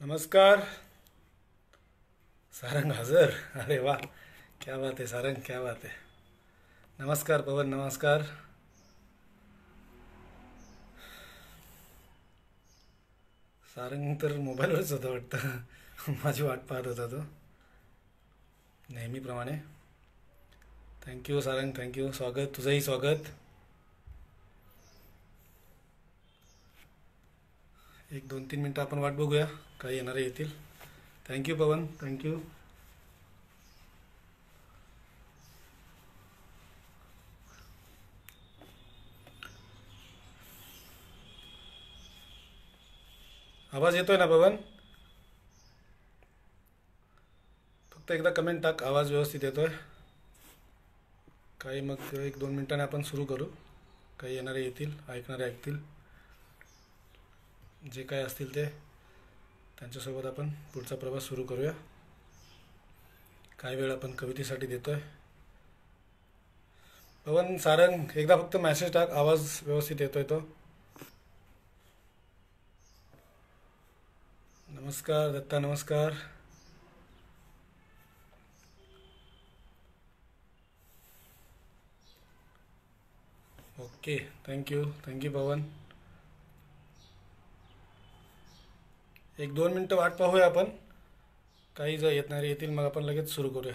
नमस्कार। सारंग हजर। अरे वाह, क्या बात है सारंग, क्या बात है। नमस्कार पवन, नमस्कार। सारंग तर मोबाईलवरच होता वाटतं माझी वाट पाहत होता तो नेहमीप्रमाणे. Thank you Sarang, thank you. स्वागत, तुझंही स्वागत. एक 2-3 मिनटं आपण वाट बघूया, काही येणारे येतील. थँक्यू पवन, थँक्यू. आवाज येतोय ना पवन? फक्त एकदा कमेंट टाक, आवाज व्यवस्थित येतोय. काही मग 1-2 मिनिटांनी आपण सुरू करू. काही येणारे येतील, ऐकणारे ऐकतील. जे काय असतील ते त्यांच्यासोबत आपण पुढचा प्रवास सुरू करूया. काही वेळ आपण कवितेसाठी देतोय. पवन, सारंग, एकदा फक्त मेसेज टाक, आवाज व्यवस्थित येतोय तो. नमस्कार दत्ता, नमस्कार. ओके, थँक्यू, थँक्यू पवन. 1-2 मिनटं वाट पाहूया आपण. काही जर येणारे येतील मग आपण लगेच सुरू करूया.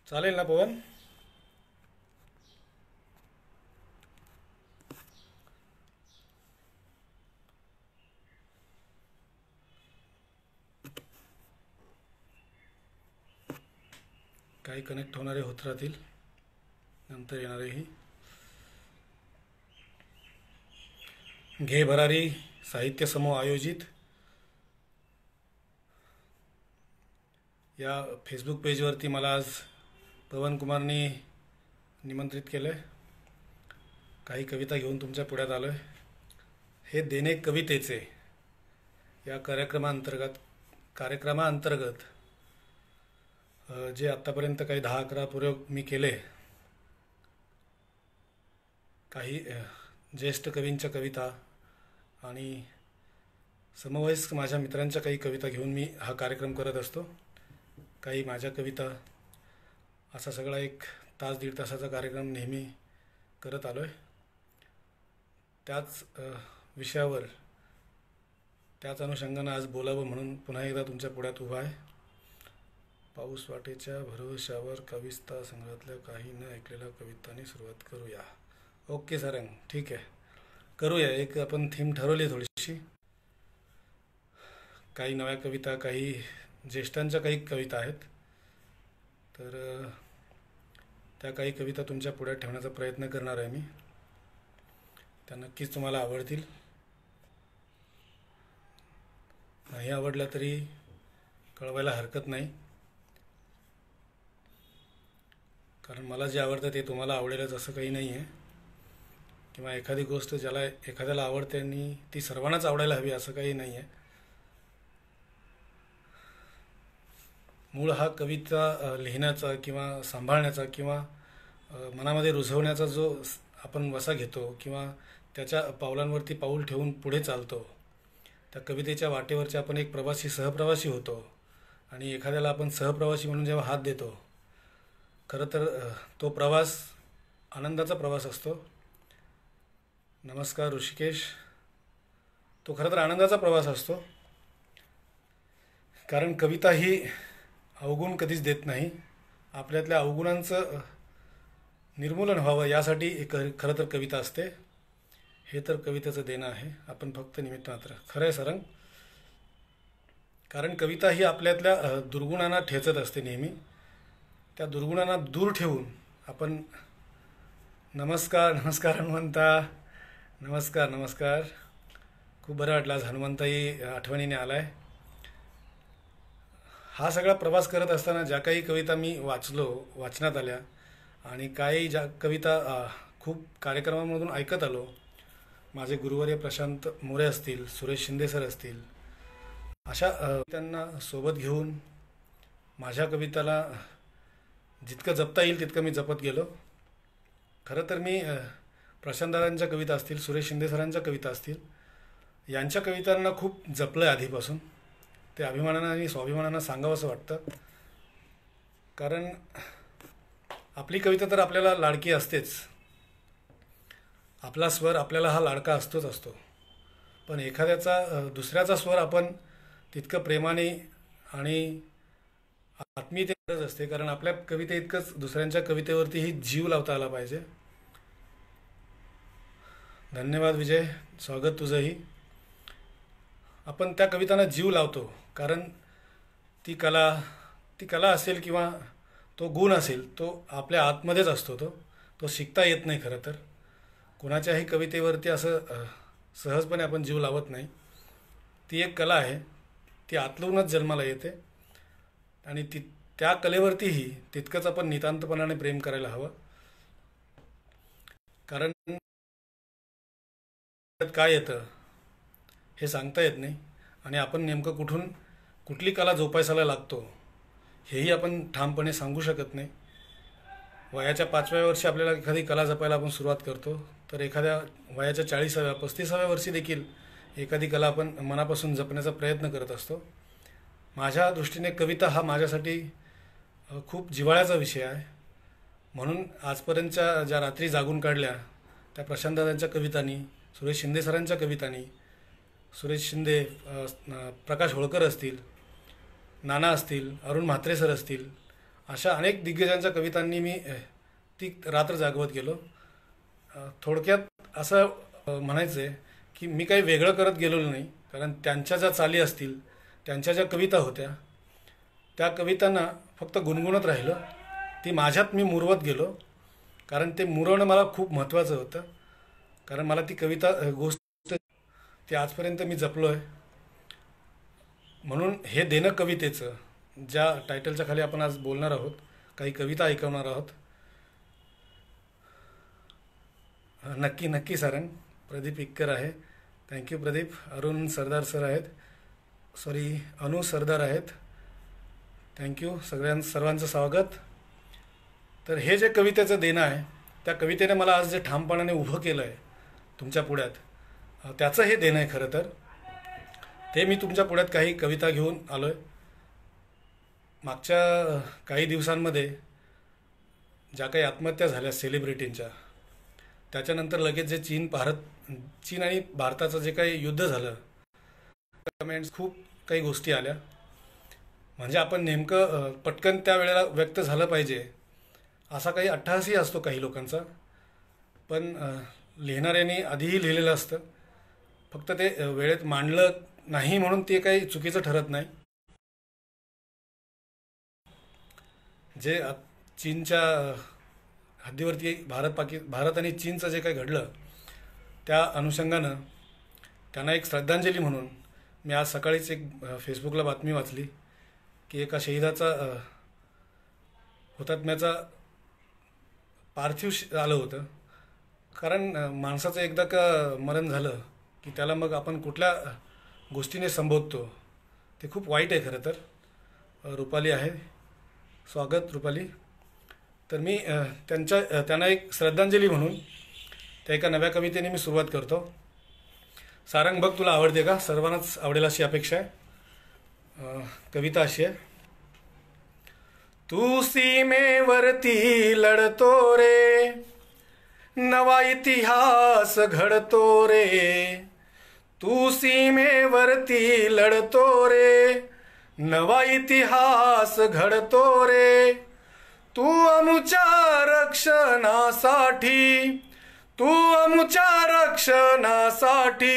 चालेल ना पवन? काही कनेक्ट होणारे होत राहतील, नंतर येणारेही. घे भरारी साहित्य समूह आयोजित या फेसबुक पेजवरती मला आज पवन कुमारनी निमंत्रित केलं आहे. काही कविता घेऊन तुमच्या पुढ्यात आलो आहे. हे देणे कवितेचे या कार्यक्रमाअंतर्गत जे आत्तापर्यंत काही 10-11 प्रयोग मी केले. काही ज्येष्ठ कवींच्या कविता आणि समवयस्क माझ्या मित्रांच्या काही कविता घेऊन मी हा कार्यक्रम करत असतो. काही माझ्या कविता, असा सगळा एक तास 1.5 तासाचा कार्यक्रम नेहमी करत आलो आहे. त्याच विषयावर, त्याच अनुषंगानं आज बोलावं म्हणून पुन्हा एकदा तुमच्या पुढ्यात उभा आहे. पाऊस वाटेच्या भरवशावर कविता संग्रहातल्या काही न ऐकलेल्या कवितांनी सुरुवात करूया. ओके सारंग, ठीक आहे, करूया. एक आपण थीम ठरवली थोडीशी. काही नव्या कविता, काही ज्येष्ठांच्या काही कविता आहेत. तर त्या काही कविता तुमच्या पुढ्यात ठेवण्याचा प्रयत्न करणार आहे मी. त्या नक्कीच तुम्हाला आवडतील. नाही आवडल्या तरी कळवायला हरकत नाही, कारण मला जे आवडतं ते तुम्हाला आवडेलच असं काही नाही आहे. किंवा एखादी गोष्ट ज्याला एखाद्याला आवडते आणि ती सर्वांनाच आवडायला हवी असं काही नाही आहे. मूळ हा कविता लिहिण्याचा किंवा सांभाळण्याचा किंवा मनामध्ये रुजवण्याचा जो आपण वसा घेतो किंवा त्याच्या पावलांवरती पाऊल ठेवून पुढे चालतो, त्या कवितेच्या वाटेवरचे आपण एक प्रवासी, सहप्रवासी होतो. आणि एखाद्याला आपण सहप्रवासी म्हणून जेव्हा हात देतो, खरं तर तो प्रवास आनंदाचा प्रवास असतो. नमस्कार ऋषिकेश. तो खरं तर आनंदाचा प्रवास असतो, कारण कविता ही अवगुण कधीच देत नाही. आपल्यातल्या अवगुणांचं निर्मूलन व्हावं यासाठी एक खरं तर कविता असते. हे तर कवितेचं देणं आहे, आपण फक्त निमित्त मात्र. खरं आहे सरंग, कारण कविता ही आपल्यातल्या दुर्गुणांना ठेचत असते नेहमी. त्या दुर्गुणांना दूर ठेवून आपण. नमस्कार, नमस्कार हनुमंता, नमस्कार, नमस्कार. खूप बरं वाटलं आज हनुमंताही आठवणीने आलाय. हा सगळा प्रवास करत असताना ज्या काही कविता मी वाचनात आल्या आणि काही ज्या कविता खूप कार्यक्रमामधून ऐकत आलो, माझे गुरुवर्य प्रशांत मोरे असतील, सुरेश शिंदे सर असतील, अशा त्यांना सोबत घेऊन माझ्या कविताला जितकं जपता येईल तितकं मी जपत गेलो. खरं तर मी प्रशांतदारांच्या कविता असतील, सुरेश शिंदे सरांच्या कविता असतील, यांच्या कवितांना खूप जपलं आहे आधीपासून. ते अभिमानानं आणि स्वाभिमानानं सांगावंसं वाटतं. कारण आपली कविता तर आपल्याला लाडकी असतेच. आपला स्वर आपल्याला हा लाडका असतोच असतो. पण एखाद्याचा दुसऱ्याचा स्वर आपण तितकं प्रेमाने आणि आत्मीयते गरज असते. कारण आपल्या कविते इतकंच दुसऱ्यांच्या कवितेवरतीही जीव लावता आला पाहिजे. धन्यवाद विजय, स्वागत तुझंही. आपण त्या कवितांना जीव लावतो कारण ती कला असेल किंवा तो गुण असेल, तो आपल्या आतमध्येच असतो. तो शिकता येत नाही खरं तर. कोणाच्याही कवितेवरती असं सहजपणे आपण जीव लावत नाही. ती एक कला आहे, ती आतूनच जन्माला येते आणि त्या कलेवरतीही तितकंच आपण नितांतपणाने प्रेम करायला हवं. कारण काय येतं हे सांगता येत नाही आणि आपण नेमकं कुठली कला जोपासायला लागतो हेही आपण ठामपणे सांगू शकत नाही. वयाच्या 5व्या वर्षी आपल्याला एखादी कला जपायला आपण सुरुवात करतो, तर एखाद्या वयाच्या 40व्या 35व्या वर्षी देखील एखादी कला आपण मनापासून जपण्याचा प्रयत्न करत असतो. माझ्या दृष्टीने कविता हा माझ्यासाठी खूप जिव्हाळ्याचा विषय आहे. म्हणून आजपर्यंतच्या ज्या रात्री जागून काढल्या त्या प्रशांतदादांच्या कवितांनी, सुरेश शिंदे सरांच्या कवितांनी, सुरेश शिंदे, प्रकाश होळकर असतील, नाना असतील, अरुण म्हात्रे सर असतील, अशा अनेक दिग्गजांच्या कवितांनी मी ती रात्र जागवत गेलो. थोडक्यात असं म्हणायचं आहे की मी काही वेगळं करत गेलेलो नाही. कारण त्यांच्या ज्या चाली असतील, त्यांच्या ज्या कविता होत्या, त्या कवितांना फक्त गुणगुणत राहिलो. ती माझ्यात मी मुरवत गेलो. कारण ते मुरवणं मला खूप महत्त्वाचं होतं. कारण मला ती कविता गोष्ट ती आजपर्यंत मी जपलो आहे. म्हणून हे देणं कवितेचं, ज्या टायटलच्या खाली आपण आज बोलणार आहोत, काही कविता ऐकवणार आहोत. नक्की सारंग. प्रदीप इक्कर आहे, थँक्यू प्रदीप. अरुण सरदार सर आहेत, अनु सरदार आहेत, थँक्यू. सर्वांचं स्वागत. तर हे जे कवितेचं देणं आहे, त्या कवितेने मला आज जे ठामपणाने उभं केलं आहे तुमच्या पुढ्यात, त्याचं हे देणं आहे खरं तर. ते मी तुमच्या पुढ्यात काही कविता घेऊन आलो आहे. मागच्या काही दिवसांमध्ये ज्या काही आत्महत्या झाल्या सेलिब्रिटींच्या, त्याच्यानंतर लगेच जे चीन आणि भारताचं जे काही युद्ध झालं, कमेंट्स खूप काही गोष्टी आल्या. म्हणजे आपण नेमकं पटकन त्या वेळेला व्यक्त झालं पाहिजे असा काही अट्टहासही असतो काही लोकांचा. पण लिहिणाऱ्यांनी आधीही लिहिलेलं असतं, फक्त ते वेळेत मांडलं नाही म्हणून ते काही चुकीचं ठरत नाही. जे चीनच्या हद्दीवरती भारत आणि चीनचं जे काही घडलं, त्या अनुषंगानं त्यांना एक श्रद्धांजली म्हणून मी आज सकाळीच एक फेसबुकला बातमी वाचली की एका शहीदाचा हुतात्म्याचा पार्थिव आलं होतं. कारण माणसाचं एकदा का मरण झालं की त्याला मग आपण कुठल्या गोष्टीने संबोधतो ते खूप वाईट आहे खरं तर. रुपाली आहे, स्वागत रुपाली. तर मी त्यांना एक श्रद्धांजली म्हणून त्या एका नव्या कवितेने मी सुरुवात करतो. सारंग बघ, तुला आवडते का? सर्वांनाच आवडेल अशी अपेक्षा आहे. कविता अशी आहे. तू सीमेवरती लढतो रे, नवा इतिहास घडतो रे. तू सीमेवरती लढतो रे, नवा इतिहास घडतो रे. तू आमुच्या रक्षणासाठी, तू आमुच्या रक्षणासाठी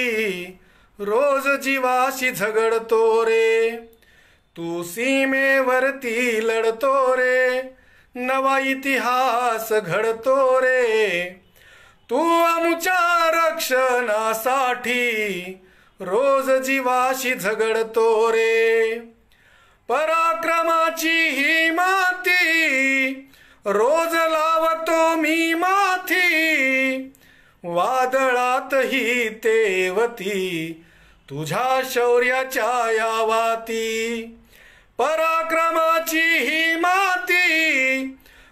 रोज जीवाशी झगडतो रे. तू सीमेवरती लढतो रे, नवा इतिहास घडतो रे. तू आमुच्या रक्षणासाठी रोज जीवाशी झगडतो रे. पराक्रमाची ही माती रोज लावतो मी माथी, वादळातही तेवती तुझ्या शौर्याच्या या वाती. पराक्रमाची ही माती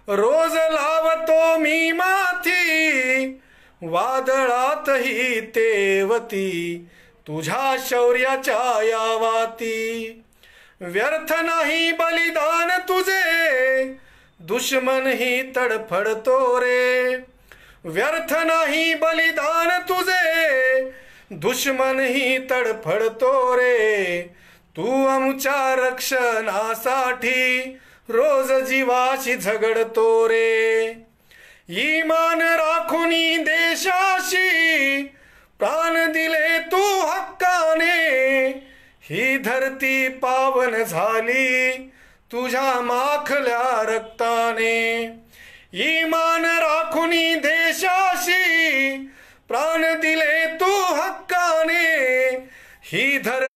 रोज लावतो मी माथी, वादळातही तेवती तुझ्या शौर्याच्या या वाती, व्यर्थ नाही बलिदान तुझे, दुश्मन ही तडफडतो रे. व्यर्थ नाही बलिदान तुझे, दुश्मन ही तडफडतो रे. तू आमच्या रक्षणासाठी रोज जीवाशी झगडतो रे. ईमान राखुनी देशाशी प्राण दिले तू हक्काने, ही धरती पावन झाली तुझ्या माखल्या रक्ताने. ईमान राखुनी देशाशी प्राण दिले तू हक्काने, ही धरती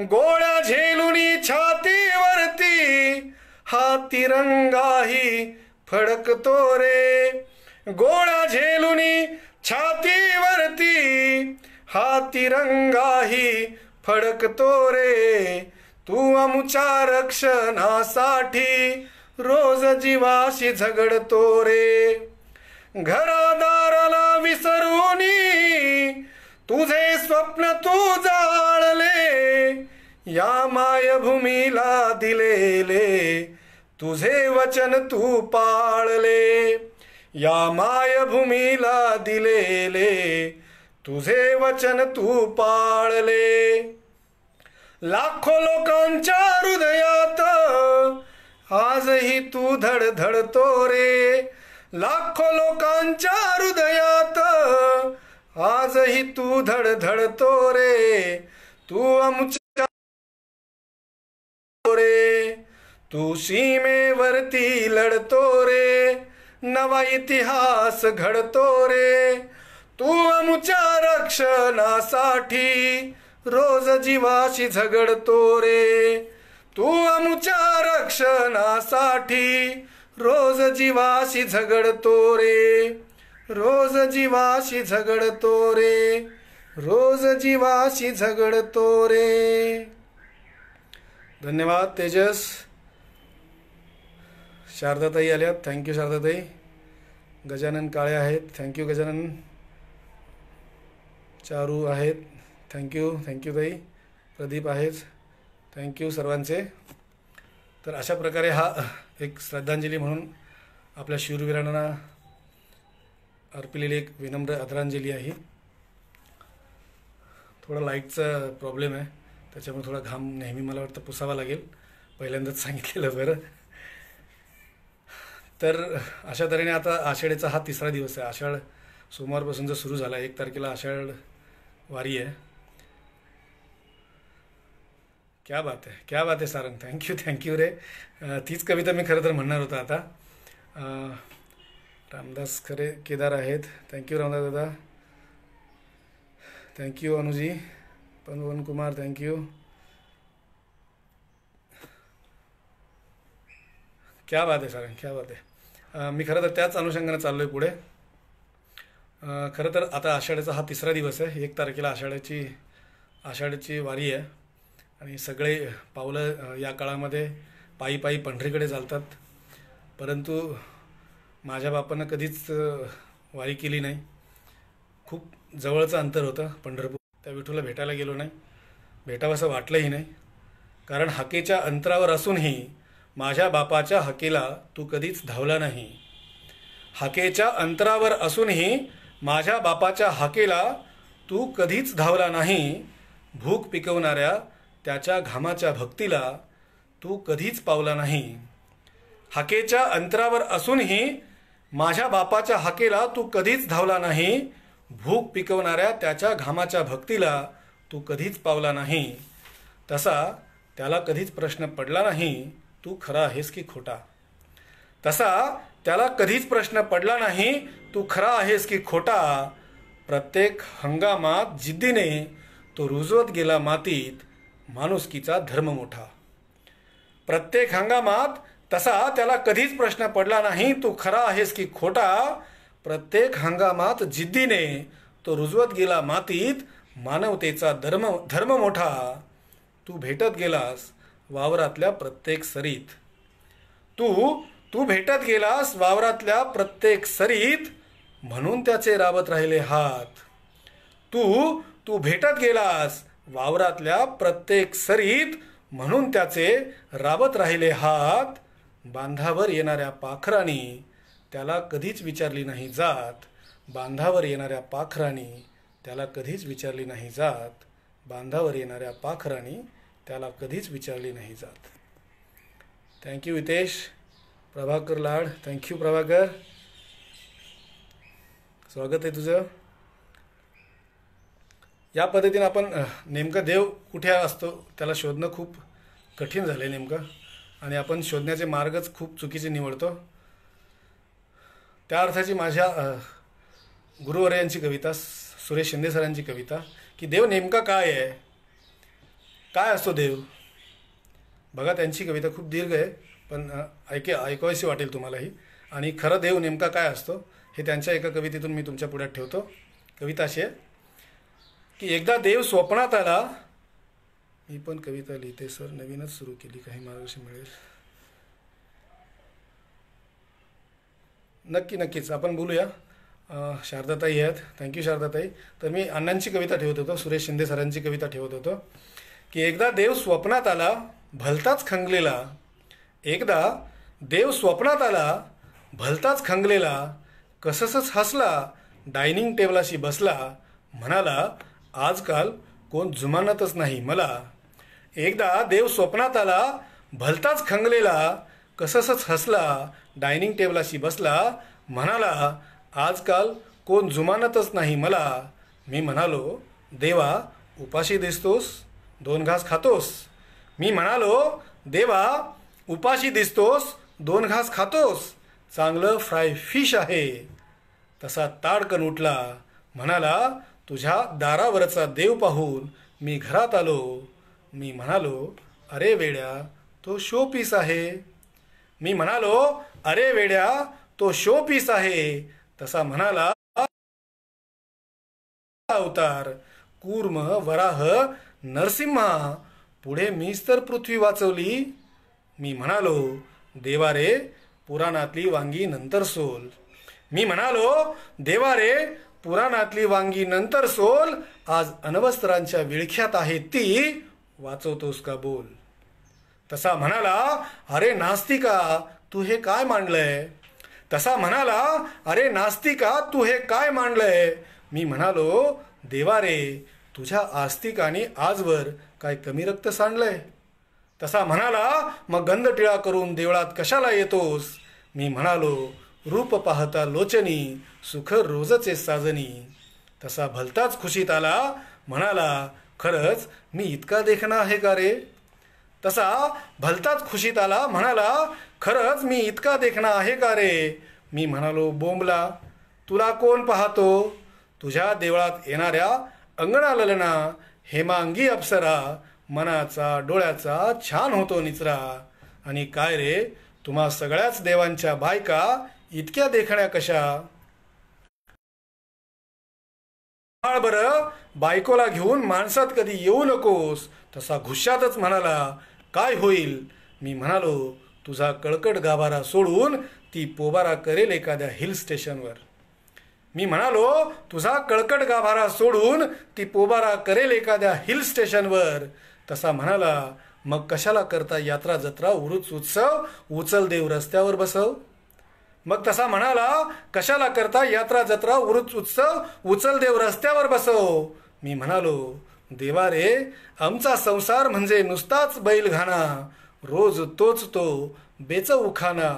गोळ्या झेलुनी छातीवरती हा तिरंगाही फडकतो रे. गोळ्या झेलुनी छातीवरती हा तिरंगाही फडकतो रे. तू आमच्या रक्षणासाठी रोज जीवाशी झगडतो रे. घरादाराला विसरूनी तुझे स्वप्न तू जाळले, या मायभूमीला दिलेले तुझे वचन तू पाळले. या मायभूमीला दिलेले तुझे वचन तू पाळले. लाखो लोकांच्या हृदयात आजही तू धडधडतो रे. लाखो लोकांच्या हृदयात आजही तू धडधडतो रे. तू आमच्या रे. तू सीमेवरती लढतो रे, नवा इतिहास घडतो रे. तू आमच्या रक्षणासाठी रोज जीवाशी झगडतो रे. तू आमच्या रक्षणासाठी रोज जीवाशी झगडतो रे. रोज जीवाशी झगडतो रे. रोज जीवाशी झगडतो रे. धन्यवाद तेजस. शारदाताई आल्यात, थँक्यू शारदाताई. गजानन काळे आहेत, थँक्यू गजानन. चारू आहेत, थँक्यू ताई. प्रदीप आहेत, थँक्यू सर्वांचे. तर अशा प्रकारे हा एक श्रद्धांजली म्हणून आपल्या शूरवीरांना अर्पिलेली एक विनम्र आदरांजली आहे. थोडा लाईटचा प्रॉब्लेम आहे, त्याच्यामुळे थोडा घाम नेहमी मला वाटतं पुसावा लागेल. पहिल्यांदाच सांगितलेलं बरं. तर अशा तऱ्हेने आता आषाढीचा हा तिसरा दिवस आहे. आषाढ सोमवारपासून जर सुरू झाला, 1 तारखेला आषाढ वारी आहे. क्या बात आहे सारंग. थँक्यू रे. तीच कविता मी खरं तर म्हणणार होता आता. रामदास खरे केदार आहेत, थँक्यू रामदास दादा. थँक्यू अनुजी. पवन कुमार थँक्यू. क्या बात आहे सारंग, क्या बात आहे. मी खरं तर त्याच अनुषंगाने चाललो आहे पुढे. खरं तर आता आषाढीचा हा तिसरा दिवस आहे. 1 तारखेला आषाढीची वारी आहे आणि सगळे पावलं या काळामध्ये पायी पायी पंढरीकडे चालतात. परंतु माझ्या बापानं कधीच वारी केली नाही. खूप जवळचं अंतर होतं पंढरपूर. त्या विठूला भेटायला गेलो नाही, भेटावंसं वाटलंही नाही. कारण हाकेच्या अंतरावर असूनही माझ्या बापाच्या हाकेला तू कधीच धावला नाही. हाकेच्या अंतरावर असूनही माझ्या बापाच्या हाकेला तू कधीच धावला नाही. भूक पिकवणाऱ्या त्याच्या घामाच्या भक्तीला तू कधीच पावला नाही. हाकेच्या अंतरावर असूनही माझ्या बापाच्या हाकेला तू कधीच धावला नाही. भूक पिकवणाऱ्या त्याच्या घामाच्या भक्तीला तू कधीच पावला नाही. तसा त्याला कधीच प्रश्न पडला नाही, तू खरा आहेस की खोटा. तसा त्याला कधीच प्रश्न पडला नाही, तू खरा आहेस की खोटा. प्रत्येक हंगामात जिद्दीने तो रुजवत गेला मातीत माणुसकीचा धर्म मोठा. प्रत्येक हंगामात तसा त्याला कधीच प्रश्न पडला नाही, तू खरा आहेस की खोटा. प्रत्येक हंगामात जिद्दीने तो रुजवत गेला मातीत मानवतेचा धर्म मोठा. तू भेटत गेलास वावरातल्या प्रत्येक सरीत. तू भेटत गेलास वावरातल्या प्रत्येक सरीत, म्हणून त्याचे राबत राहिले हात. तू तू भेटत गेलास वावरातल्या प्रत्येक सरीत, म्हणून त्याचे राबत राहिले हात. बांधावर येणाऱ्या पाखरांनी त्याला कधीच विचारली नाही जात. बांधावर येणाऱ्या पाखरांनी त्याला कधीच विचारली नाही जात. बांधावर येणाऱ्या पाखरांनी त्याला कधीच विचारली नाही जात. थँक्यू हितेश. प्रभाकर लाड, थँक्यू प्रभाकर, स्वागत आहे तुझं. या पद्धतीने आपण नेमका देव कुठे असतो त्याला शोधणं खूप कठीण झालं आहे नेमकं, आणि आपण शोधण्याचे मार्गच खूप चुकीचे निवडतो. त्या अर्थाची माझ्या गुरुवर्यांची कविता, सुरेश शिंदे सरांची कविता, की देव नेमका काय आहे, काय असतो देव. बघा त्यांची कविता खूप दीर्घ आहे, पण ऐकावीशी वाटेल तुम्हालाही. आणि खरं देव नेमका काय असतो हे त्यांच्या एका कवितेतून मी तुमच्या पुढ्यात ठेवतो. कविता अशी आहे की एकदा देव स्वप्नात आला. मी पण कविता लिहिते सर, नवीनच सुरू केली, काही मार्गदर्शन मिळेल. नक्कीच आपण बोलूया. शारदाताई आहेत, थँक्यू शारदाताई. तर मी अण्णांची कविता ठेवत होतो, सुरेश शिंदे सरांची कविता ठेवत होतो की एकदा देव स्वप्नात आला भलताच खंगलेला. एकदा देव स्वप्नात आला भलताच खंगलेला. कसंच हसला डायनिंग टेबलाशी बसला. म्हणाला आजकाल कोण जुमानतच नाही मला. एकदा देव स्वप्नात आला भलताच खंगलेला. कसंच हसला डायनिंग टेबलाशी बसला. म्हणाला आजकाल कोण जुमानतच नाही मला. मी म्हणालो देवा उपाशी दिसतोस, 2 घास खातोस. मी म्हणालो देवा उपाशी दिसतोस, 2 घास खातोस. चांगलं फ्राय फिश आहे. तसा ताडकन उठला. म्हणाला तुझ्या दारावरचा देव पाहून मी घरात आलो. मी म्हणालो अरे वेड्या तो शो पीस आहे. मी म्हणालो अरे वेड्या तो शो पीस आहे. तसा म्हणाला अवतार कूर्म वराह नरसिंहा. पुढे मीच तर पृथ्वी वाचवली. मी म्हणालो देवा रे पुराणातली वांगी नंतर सोल. मी म्हणालो देवा रे पुराणातली वांगी नंतर सोल. आज अणवस्त्रांच्या विळख्यात आहे ती, वाचवतोस का बोल. तसा म्हणाला अरे नास्तिका तू हे काय मांडलंय. तसा म्हणाला अरे नास्तिका तू हे काय मांडलंय. मी म्हणालो देवा रे तुझ्या आस्तिकाने आजवर काय कमी रक्त सांडलंय. तसा म्हणाला मग गंधटिळा करून देवळात कशाला येतोस. मी म्हणालो रूप पाहता लोचनी सुख रोजचे साजनी. तसा भलताच खुशीत आला. म्हणाला खरंच मी इतका देखणा आहे का रे. तसा भलताच खुशीत आला. म्हणाला खरंच मी इतका देखणा आहे का रे. मी म्हणालो बोंबला तुला कोण पाहतो. तुझ्या देवळात येणाऱ्या अंगणा ललना हेमांगी अप्सरा. मनाचा डोळ्याचा छान होतो निचरा. आणि काय रे तुम्हा सगळ्याच देवांच्या बायका इतक्या देखण्या कशा. बरं बायकोला घेऊन माणसात कधी येऊ नकोस. तसा घुश्यातच म्हणाला काय होईल. मी म्हणालो तुझा कळकट गाभारा सोडून ती पोबारा करेल एखाद्या हिल स्टेशनवर. मी म्हणालो तुझा कळकट गाभारा सोडून ती पोबारा करेल एखाद्या हिल स्टेशनवर. तसा म्हणाला मग कशाला करता यात्रा जत्रा उरुच उत्सव, उचल देव रस्त्यावर बसव. मग तसा म्हणाला कशाला करता यात्रा जत्रा उरुच उत्सव, उचल देव रस्त्यावर बसव. मी म्हणालो देवा रे आमचा संसार म्हणजे नुसताच बैलघाणा. रोज तोच तो बेच उखाणा.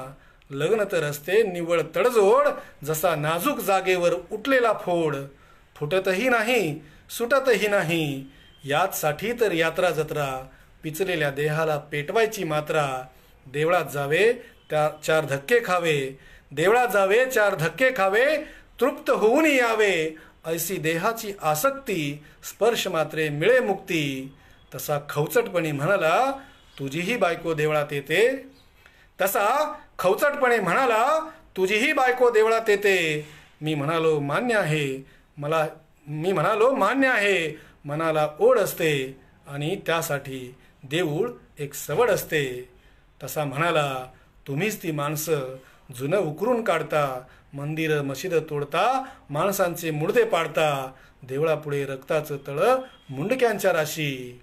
लग्न तर असते निव्वळ तडजोड. जसा नाजूक जागेवर उठलेला फोड. फुटतही नाही सुटतही नाही. याचसाठी तर यात्रा जत्रा. पिचलेल्या देहाला पेटवायची मात्रा. देवळात जावे त्या 4 धक्के खावे. देवळात जावे 4 धक्के खावे. तृप्त होऊन यावे ऐसी देहाची आसक्ती. स्पर्श मात्रे मिळे मुक्ती. तसा खवचटपणे म्हणाला तुझीही बायको देवळात येते. तसा खवचटपणे म्हणाला तुझीही बायको देवळात येते. मी म्हणालो मान्य आहे मला. मी म्हणालो मान्य आहे. मनाला ओढ असते आणि त्यासाठी देऊळ एक सवड असते. तसा म्हणाला तुम्हीच ती माणसं जुनं उकरून काढता. मंदिर मशीद तोडता, माणसांचे मुडदे पाडता, देवळापुढे रक्ताचं तळं, मुंडक्यांच्या राशी.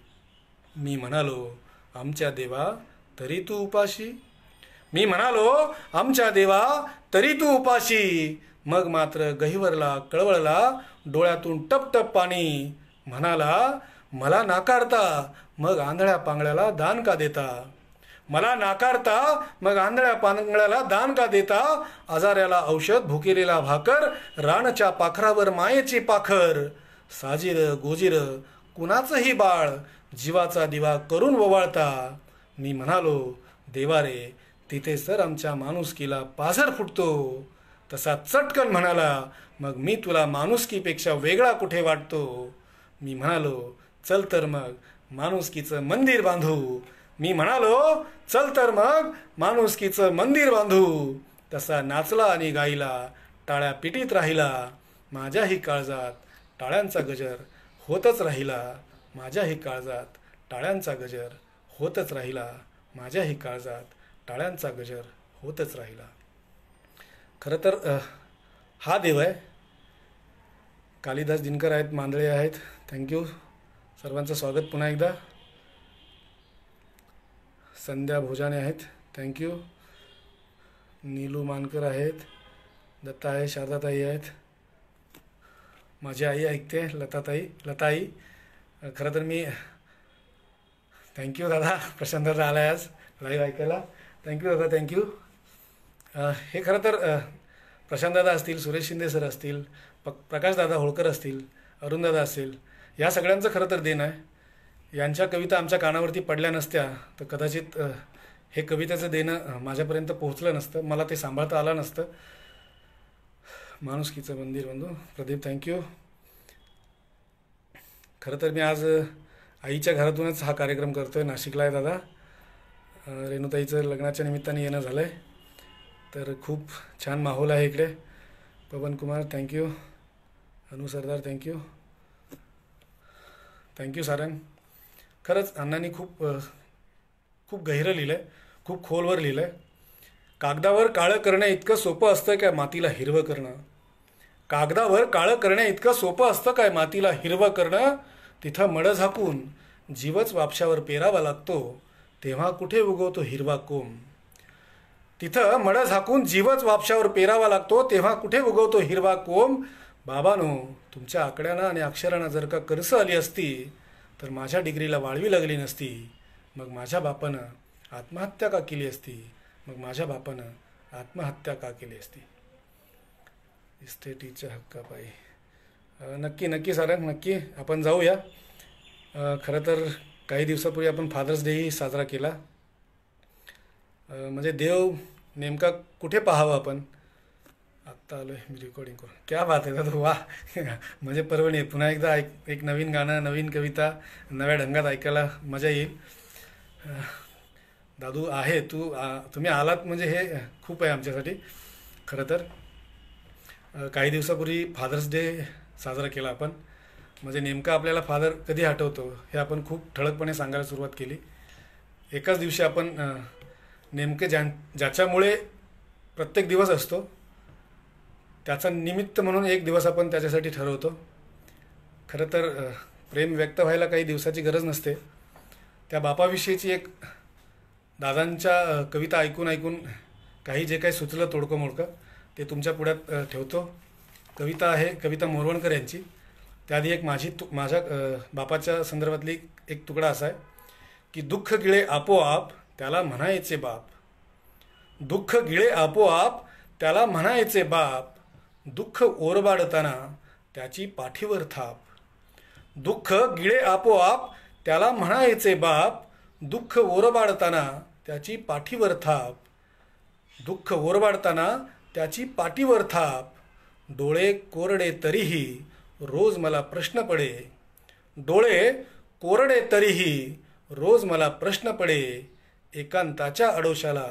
मी म्हणालो आमच्या देवा तरी तू उपाशी. मी म्हणालो आमच्या देवा तरी तू उपाशी. मग मात्र गहिवरला कळवळला, डोळ्यातून टप टप पाणी. म्हणाला मला नाकारता मग आंधळ्या पांगळ्याला दान का देता. मला नाकारता मग आंधळ्या पांगळ्याला दान का देता. आजाऱ्याला औषध, भुकेलेला भाकर, रानच्या पाखरावर मायेची पाखर. साजीर गोजीर कुणाचंही बाळ, जीवाचा दिवा करून ववाळता. मी म्हणालो देवा रे तिथे सर आमच्या माणुसकीला पाझर फुटतो. तसा चटकन म्हणाला मग मी तुला माणुसकीपेक्षा वेगळा कुठे वाटतो. मी म्हणालो चल तर मग माणुसकीचं मंदिर बांधू. मी म्हणालो चल तर मग माणुसकीचं मंदिर बांधू. तसा नाचला आणि गाईला, टाळ्या पिटीत राहिला. माझ्याही काळजात टाळ्यांचा गजर होतच राहिला. माझ्याही काळजात टाळ्यांचा गजर होतच राहिला. माझ्याही काळजात टाळ्यांचा गजर होतच राहिला. खरं तर हा देव आहे. कालिदास दिनकर आहेत, मांदळे आहेत. थँक्यू सर्वांचं स्वागत पुन्हा एकदा. संध्या भोजाने आहेत, थँक्यू. नीलू मानकर आहेत, दत्ता आहे, शारदाताई आहेत, माझी आई ऐकते, लताई. खरं तर मी थँक्यू दादा, प्रशांत दादा आला आहे आज लाईव्ह ऐकायला. थँक्यू दादा, थँक्यू. हे खरं तर प्रशांत दादा असतील, सुरेश शिंदे सर असतील, प्रकाशदादा होळकर असतील, अरुणदादा असेल, या सगळ्यांचं खरं तर देणं आहे. यांच्या कविता आमच्या कानावरती पडल्या नसत्या तर कदाचित हे कवितेचं देणं माझ्यापर्यंत पोहोचलं नसतं, मला ते सांभाळता आलं नसतं. माणुसकीचं मंदिर बंधू प्रदीप, थँक्यू. खरं तर मी आज आईच्या घरातूनच हा कार्यक्रम करतो आहे. नाशिकला आहे दादा. रेणुताईचं लग्नाच्या निमित्ताने येणं झालं आहे, तर खूप छान माहोल आहे इकडे. पवन कुमार, थँक्यू. अनु सरदार, थँक्यू. थँक्यू सारंग. खरंच अण्णांनी खूप गहिरं लिहिलं आहे, खूप खोलवर लिहिलं आहे. कागदावर काळं करणं इतकं सोपं असतं काय मातीला हिरवं करणं. कागदावर काळं करणं इतकं सोपं असतं काय मातीला हिरवं करणं. तिथं मडं झाकून जीवच वापशावर पेरावा लागतो, तेव्हा कुठे उगवतो हिरवा कोंब. तिथं मडं झाकून जीवच वापशावर पेरावा लागतो, तेव्हा कुठे उगवतो हिरवा कोंब. बाबांनो तुमच्या आकड्यांना आणि अक्षरांना जर का करस आली असती तर माझ्या डिग्रीला वाळवी लागली नसती. मग माझ्या बापानं आत्महत्या का केली असती. मग माझ्या बापानं आत्महत्या का केली असती. इस्टेटीच्या हक्कापायी. नक्की सारंग, नक्की आपण जाऊया. खरं तर काही दिवसापूर्वी आपण फादर्स डेही साजरा केला. म्हणजे देव नेमका कुठे पाहावं आपण. आत्ता आलो आहे मी रेकॉर्डिंग करून. क्या बात आहे दादा, वा. म्हणजे पर्वणी आहे. पुन्हा एकदा एक नवीन गाणं, नवीन कविता नव्या ढंगात ऐकायला मजा येईल. दादू आहे, तुम्ही आलात म्हणजे हे खूप आहे आमच्यासाठी. खरं तर काही दिवसापूर्वी फादर्स डे साजरा केला आपण. म्हणजे नेमका आपल्याला फादर कधी आठवतो हे आपण खूप ठळकपणे सांगायला सुरुवात केली. एकाच दिवशी आपण नेमके ज्याच्यामुळे प्रत्येक दिवस असतो त्याचा निमित्त म्हणून एक दिवस आपण त्याच्यासाठी ठरवतो. खरं तर प्रेम व्यक्त व्हायला काही दिवसाची गरज नसते. त्या बापाविषयीची एक दादांच्या कविता ऐकून काही जे काही सुचलं तोडकं मोडकं ते तुमच्या पुढ्यात ठेवतो. कविता आहे कविता मोरवणकर यांची. त्याआधी एक माझ्या बापाच्या संदर्भातली एक तुकडा असा आहे की दुःख गिळे आपोआप त्याला म्हणायचे बाप. दुःख गिळे आपोआप त्याला म्हणायचे बाप. दुःख ओरबाडताना त्याची पाठीवर थाप. दुःख गिळे आपोआप त्याला म्हणायचे बाप. दुःख ओरबाडताना त्याची पाठीवर थाप. दुःख ओरबाडताना त्याची पाठीवर थाप. डोळे कोरडे तरीही रोज मला प्रश्न पडे. डोळे कोरडे तरीही रोज मला प्रश्न पडे. एकांताच्या आडोशाला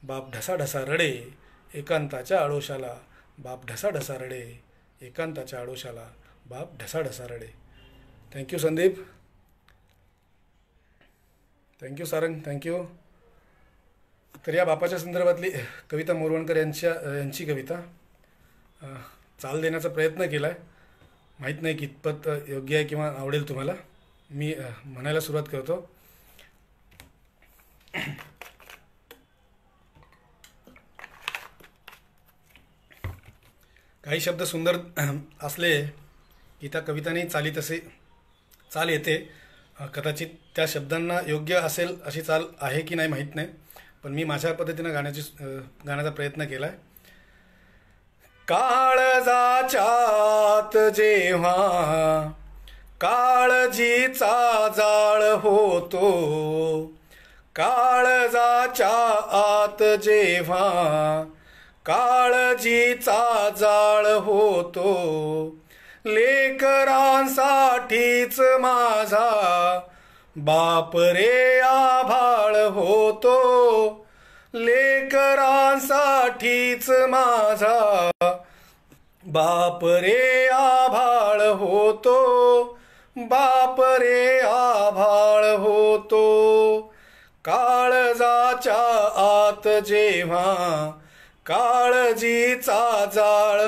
बाप ढसाढसा रडे. एकांताच्या आडोशाला बाप ढसाढसा रडे. एकांताच्या आडोशाला बाप ढसाढसा रडे. Thank you Sandeep, thank you Sarang, thank you. तर या बापाच्या संदर्भातली कविता मोरवणकर यांची कविता. चाल देण्याचा प्रयत्न केला आहे. माहीत नाही कितपत योग्य आहे किंवा आवडेल तुम्हाला. मी म्हणायला सुरुवात करतो. काही शब्द सुंदर असले की त्या कवितांनी चाली तसे चाल येते. कदाचित त्या शब्दांना योग्य असेल अशी चाल आहे की नाही माहीत नाही, पण मी माझ्या पद्धतीनं गाण्याचा प्रयत्न केला आहे. काळजाच्यात जेव्हा काळजीचा जाळ होतो, काळजाच्या आत जेव्हा काळजीचा जाळ होतो, लेकरांसाठीच माझा बाप रे आभाळ होतो, लेकरांसाठीच माझा बाप रे आभाळ होतो, बाप रे आभाळ होतो. काळजाच्या आत जेव्हा काळजीचा जाळ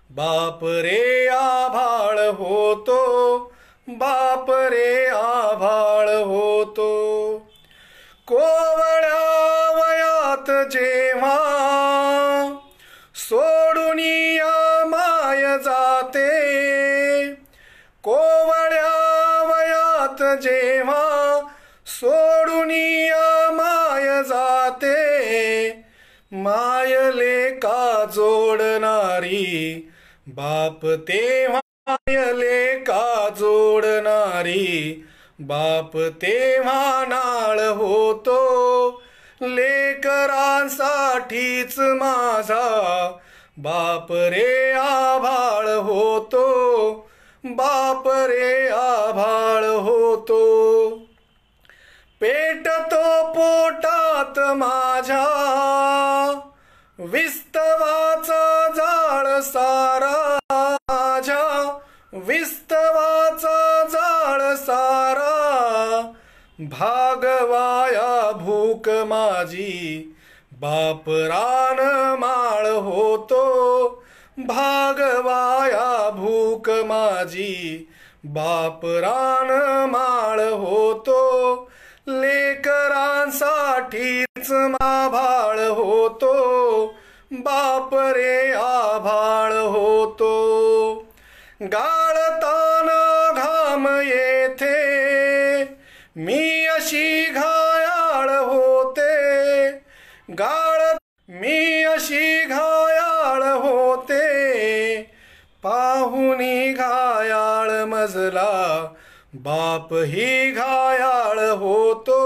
बाप रे आभाळ होतो, बाप रे आभाळ होतो. कोवळ्या वयात जेव्हा सोडून या माय जाते, कोवळ्या वयात जेव्हा सोडून या माय जाते, मायले का जोडणारी बाप तेव्हा, मायले का जोडणारी बाप तेव्हा नाळ होतो, लेकरांसाठीच माझा बाप रे आभाळ होतो, बाप रे आभाळ होतो. पेटतो पोटात माझ्या विस्तवाचा जाळ सारा, माझ्या विस्तवाचा जाळ सारा, भागवाया भूक माझी बाप रान माळ होतो, भागवाया भूक माझी बाप रान माळ होतो, लेकरांसाठीच आभाळ होतो, बाप रे आभाळ होतो. गाळताना घाम येथे मी अशी घायाळ होते, मी अशी घायाळ होते, पाहुनी घायाळ मजला बाप ही घायाळ होतो,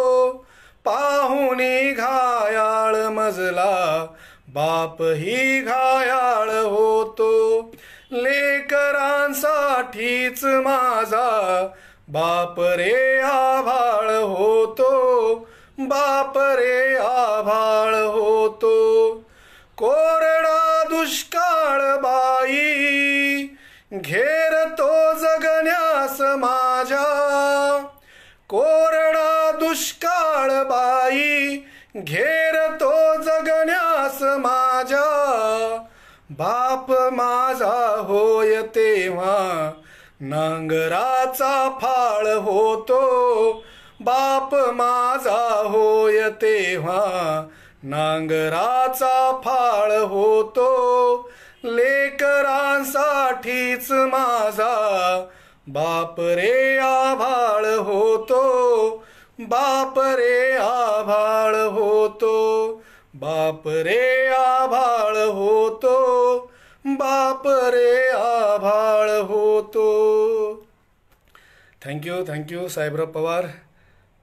पाहुनी घायाळ मजला बाप ही घायाळ होतो, लेकरांसाठीच माझा बाप रे आभाळ होतो, बाप रे आभाळ होतो. कोरडा दुष्काळ बाई घेरतो जगण्यास माझ्या, कोरडा दुष्काळ बाई घेरतो जगण्यास माझ्या, बाप माझा होय तेव्हा नांगराचा फाळ होतो, बाप माझा होय तेव्हा नांगराचा फाळ होतो, लेकरांसाठीच माझा बाप रे आभाळ होतो, बाप रे आभाळ होतो, बाप रे आभाळ होतो, बाप रे आभाळ होतो. थँक्यू साहेबराव पवार,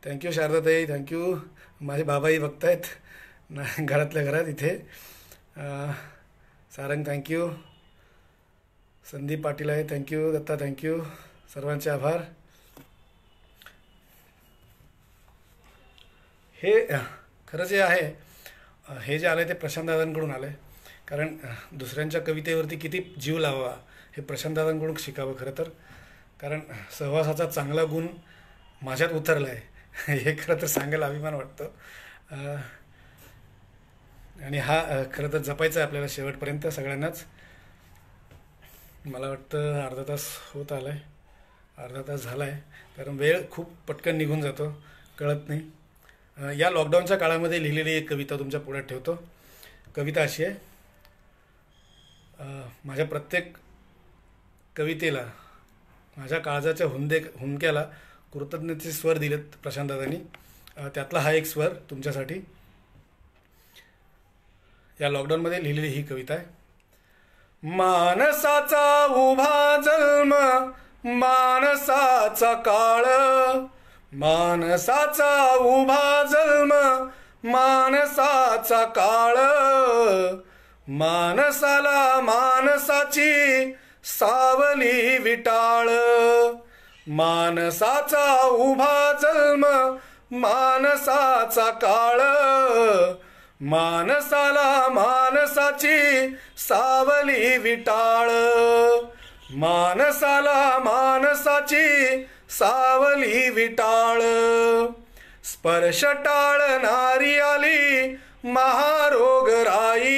थँक्यू शारदाताई, थँक्यू. माझे बाबाही बघतायत घरातल्या घरात इथे. सारंग थँक्यू, संदीप पाटील आहे थँक्यू, दत्ता थँक्यू, सर्वांचे आभार. हे खरं जे आहे, हे जे आलं ते प्रशांतदादांकडून आलं आहे. कारण दुसऱ्यांच्या कवितेवरती किती जीव लावावा हे प्रशांतदादांकडून शिकावं खरं तर. कारण सहवासाचा चांगला गुण माझ्यात उतरला आहे हे खरं तर सांगायला अभिमान वाटतो. आणि हा खरं तर जपायचा आहे आपल्याला शेवटपर्यंत सगळ्यांनाच. मला वाटतं अर्धा तास होत आला आहे, अर्धा तास झाला आहे, कारण वेळ खूप पटकन निघून जातो, कळत नाही. या लॉकडाऊनच्या काळामध्ये लिहिलेली एक कविता तुमच्या पुढ्यात ठेवतो. कविता अशी आहे. माझ्या प्रत्येक कवितेला, माझ्या काळजाच्या हुंदक्याला कृतज्ञतेचे स्वर दिलेत प्रशांतदादांनी. त्यातला हा एक स्वर तुमच्यासाठी. या लॉकडाऊनमध्ये लिहिलेली ही कविता आहे. मानसाचा उभा जन्म, मानसाचा काळ, मानसाचा उभा जन्म, मानसाचा काळ, मानसाला मानसाची सावली विटाळ, मानसाचा उभा जन्म, मानसाचा काळ, मानसाला मानसाची सावली विटाळ, मानसाला मानसाची सावली विटाळ. स्पर्श टाळणारी आली महारोगराई,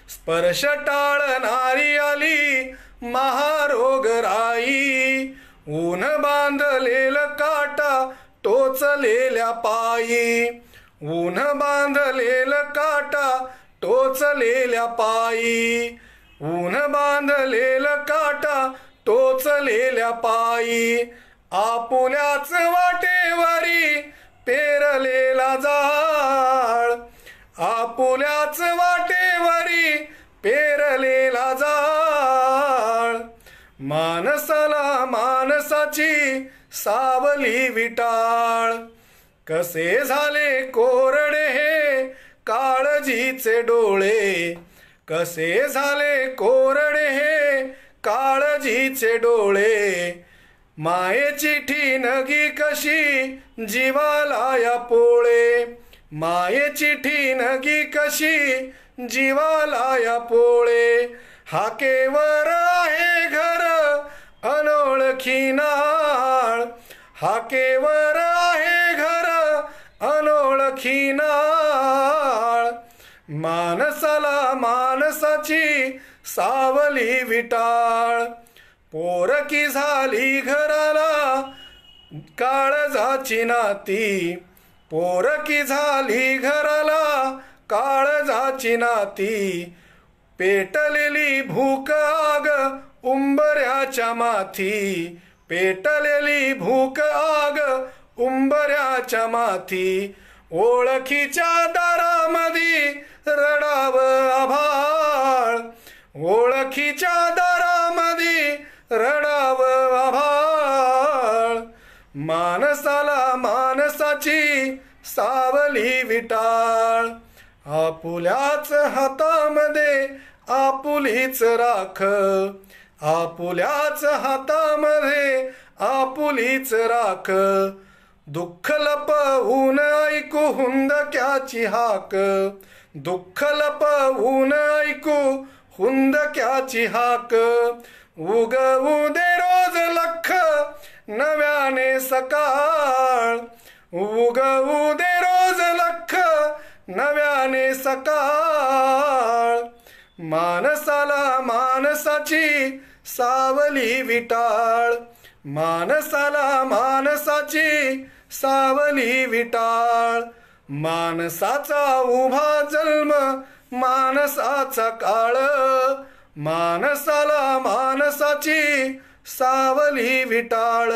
स्पर्श टाळणारी आली महारोगराई, ऊन बांधलेलं काटा टोचलेल्या पायी, ऊन बांधलेलं काटा टोचलेल्या पायी, ऊन बांधलेलं काटा टोचलेल्या पायी, आपुल्याच वाटेवरी पेरलेला जाळ, आपुल्याच वाटेवरी पेरलेला जाळ, मानसाला मानसाची सावली विटाळ. कसे झाले कोरडे हे काळजीचे डोळे, कसे झाले कोरडे हे काळजीचे डोळे, मायेची ठिणगी कशी जीवाला या पोळे, मायेची ठिणगी कशी जीवाला या पोळे, हाकेवर आहे घर अनोळखी नाळ, हाकेवर आहे घर अनोळखी नाळ, मानसाला मानसाची सावली विटाळ. पोरकी झाली घराला काळजाची नाती, पोरकी झाली घराला काळजाची नाती, पेटलेली भूक आग उंबऱ्याच्या माथी, पेटलेली भूक आग उंबऱ्याच्या माथी, ओळखीच्या दारामधी रडावं आभाळ, ओळखीच्या दारामधी रडावं आभाळ, मानसाला मानसाची सावली विटाळ. आपुल्याच हातामध्ये आपुलीच राख, आपुल्याच हातामध्ये आपुलीच राख, दुःख लपवून ऐकू हुंदक्याची हाक, दुःख लपवून ऐकू हुंदक्याची हाक, उगवू दे रोज लख नव्याने सकाळ, उगवू दे रोज लख नव्याने सकाळ, मानसाला मानसाची सावली विटाळ, मानसाला मानसाची सावली विटाळ, मानसाचा उभा जन्म, मानसाचा काळ, मानसाला मानसाची सावली विटाळ,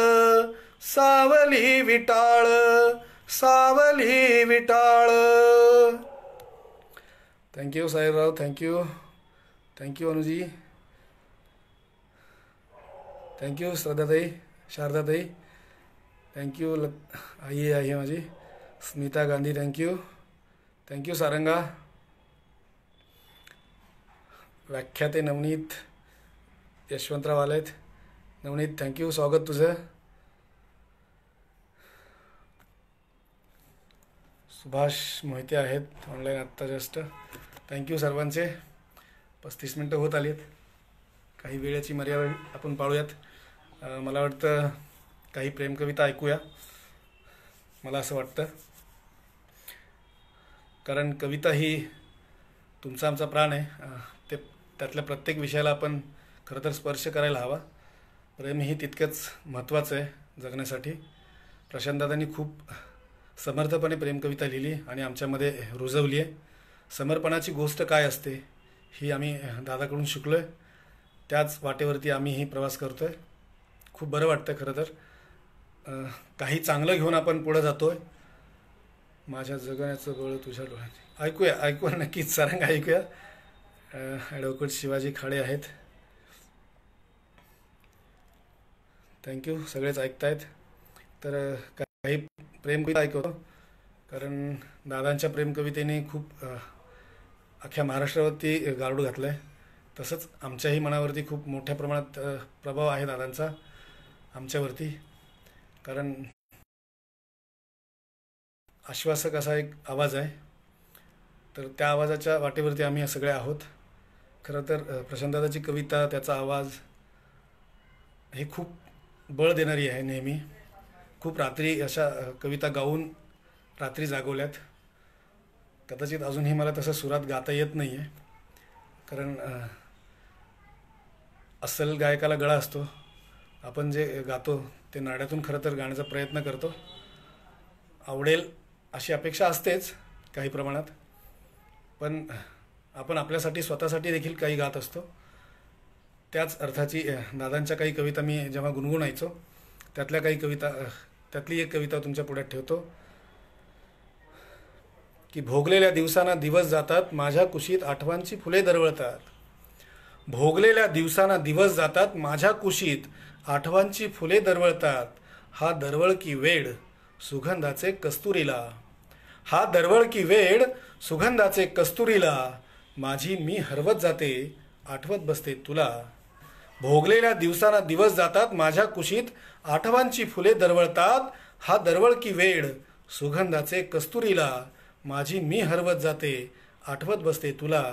सावली विटाळ, सावली विटाळ. Thank you Sahebrao, thank you, thank you Anuji, thank you श्रद्धाताई, शारदाताई, थँक्यू आई आहे माझी स्मिता गांधी, थँक्यू, थँक्यू सारंगा, व्याख्याते नवनीत यशवंतराव आलेत. नवनीत थँक्यू, स्वागत तुझं. सुभाष मोहिते आहेत ऑनलाईन आत्ता जस्ट. थँक्यू सर्वांचे. 35 मिनटं होत आली आहेत. काही वेळेची मर्यादा आपण पाळूयात. मला वाटतं काही प्रेमकविता ऐकूया, मला असं वाटतं. कारण कविता ही तुमचा आमचा प्राण आहे. ते त्यातल्या प्रत्येक विषयाला आपण खरं तर स्पर्श करायला हवा. प्रेम ही तितकंच महत्त्वाचं आहे जगण्यासाठी. प्रशांतदादांनी खूप समर्थपणे प्रेमकविता लिहिली आणि आमच्यामध्ये रुजवली आहे. समर्पणाची गोष्ट काय असते ही आम्ही दादाकडून शिकलो आहे. त्याच वाटेवरती आम्हीही प्रवास करतो आहे. खूप बरं वाटतं खरं तर. काही चांगलं घेऊन आपण पुढं जातो आहे. माझ्या जगण्याचं बळ तुझ्या डोळ्यात. ऐकूया नक्कीच. सारंग ऐकूया. ॲडव्होकेट शिवाजी खाडे आहेत. थँक्यू. सगळेच ऐकतायत. तर काही प्रेमकविता ऐकवतो, कारण दादांच्या प्रेमकवितेने खूप अख्ख्या महाराष्ट्रावरती गारुड घातलं आहे. तसंच आमच्याही मनावरती खूप मोठ्या प्रमाणात प्रभाव आहे दादांचा आमच्यावरती. कारण आश्वासक असा एक आवाज आहे, तर त्या आवाजाच्या वाटेवरती आम्ही सगळे आहोत. खरं तर प्रशांतदादाची कविता, त्याचा आवाज हे खूप बळ देणारी आहे. नेहमी खूप रात्री अशा कविता गाऊन रात्री जागवल्यात. कदाचित अजूनही मला तसं सुरात गाता येत नाही आहे, कारण अस्सल गायकाला गळा असतो. आपण जे गातो ते नाड्यातून खरं तर गाण्याचा प्रयत्न करतो. आवडेल अशी अपेक्षा असतेच काही प्रमाणात, पण आपण आपल्यासाठी स्वतःसाठी देखील काही गात असतो. त्याच अर्थाची दादांच्या काही कविता मी जेव्हा गुणगुणायचो त्यातल्या काही कविता, त्यातली एक कविता तुमच्या पुढ्यात ठेवतो की भोगलेल्या दिवसांना दिवस जातात, माझ्या कुशीत आठवांची फुले दरवळतात. भोगलेल्या दिवसांना दिवस जातात, माझ्या कुशीत आठवांची फुले दरवळतात. हा दरवळ की वेड सुगंधाचे कस्तुरीला. हा दरवळ की वेड सुगंधाचे कस्तुरीला. माझी मी हरवत जाते, आठवत बसते तुला. भोगलेल्या दिवसांना दिवस जातात, माझ्या कुशीत आठवांची फुले दरवळतात. हा दरवळ की वेड सुगंधाचे कस्तुरीला. माझी मी हरवत जाते, आठवत बसते तुला.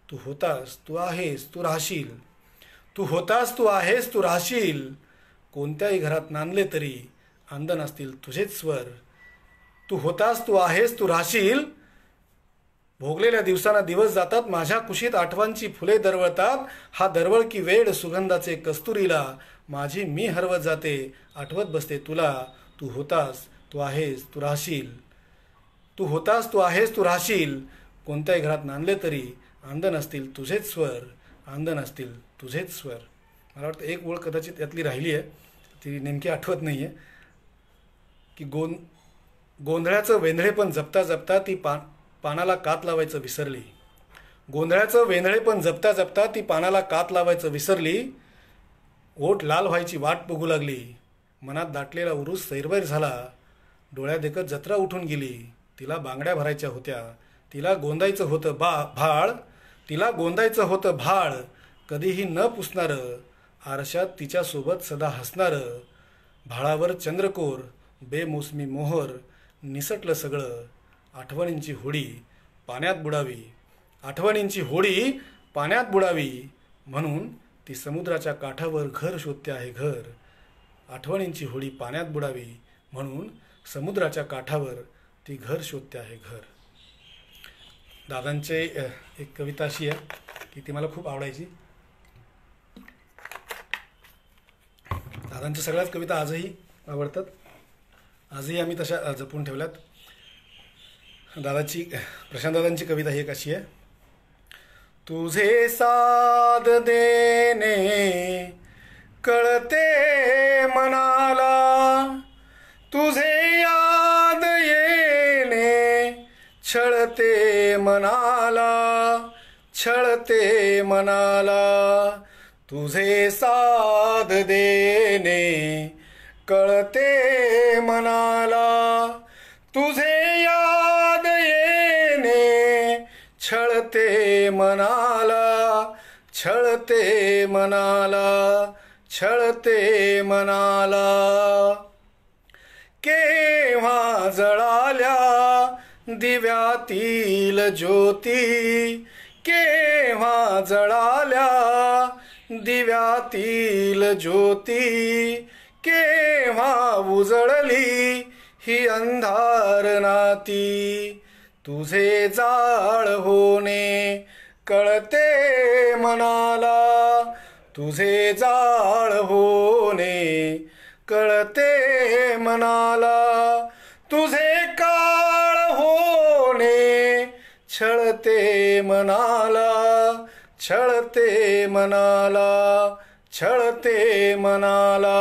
तू होतास, तू आहेस, तू राहशील. तू होतास, तू आहेस, तू राहशील. कोणत्याही घरात नांदले तरी अंध नसतील तुझेच स्वर. तू होतास, तू आहेस, तू राहशील. भोगलेल्या दिवसांना दिवस जातात, माझ्या कुशीत आठवांची फुले दरवळतात. हा दरवळ की वेड सुगंधाचे कस्तुरीला. माझी मी हरवत जाते, आठवत बसते तुला. तू होतास, तू आहेस, तू राहशील. तू होतास, तू आहेस, तू राहशील. कोणत्याही घरात नांदले तरी अंध नसतील तुझेच स्वर. अंध नसतील तुझेच स्वर. मला वाटतं एक ओळ कदाचित यातली राहिली आहे, ती नेमकी आठवत नाही आहे. की गोंधळाचं वेंधळे पण जपता जपता ती पानाला कात लावायचं विसरली. गोंधळाचं वेंधळे पण जपता जपता ती पानाला कात लावायचं विसरली. ओठ लाल व्हायची वाट बघू लागली. मनात दाटलेला उरूस सैरवैर झाला. डोळ्या देखत जत्रा उठून गेली. तिला बांगड्या भरायच्या होत्या, तिला गोंदायचं होतं भाळ. तिला गोंदायचं होतं भाळ. कधीही न पुसणारं, आरशात तिच्यासोबत सदा हसणारं. भाळावर चंद्रकोर, बेमोसमी मोहर. निसटलं सगळं, आठवणींची होडी पाण्यात बुडावी. आठवणींची होडी पाण्यात बुडावी. म्हणून ती समुद्राच्या काठावर घर शोधते आहे घर. आठवणींची होडी पाण्यात बुडावी, म्हणून समुद्राच्या काठावर ती घर शोधते आहे घर. दादांचे एक कविता अशी आहे की ती मला खूप आवडायची. दादांच्या सगळ्याच कविता आजही आवडतात. आजही आम्ही तशा जपून ठेवल्यात. प्रशांतदादांची कविता ही एक अशी आहे. तुझे साद देणे कळते मनाला, तुझे याद येणे छळते मनाला, छळते मनाला. तुझे साद देणे कळते मनाला, तुझे याद येणे छळते मनाला, छळते मनाला, छळते मनाला. केव्हा जळाल्या दिव्यातील ज्योती, केव्हा जळाल्या दिव्यातील ज्योती. केव्हा उजळली ही अंधार नाती. तुझे जाळ होणे कळते मनाला तुझे जाळ होणे, कळते मनाला तुझे काळ होणे, छळते मनाला, छळते मनाला, छळते मनाला.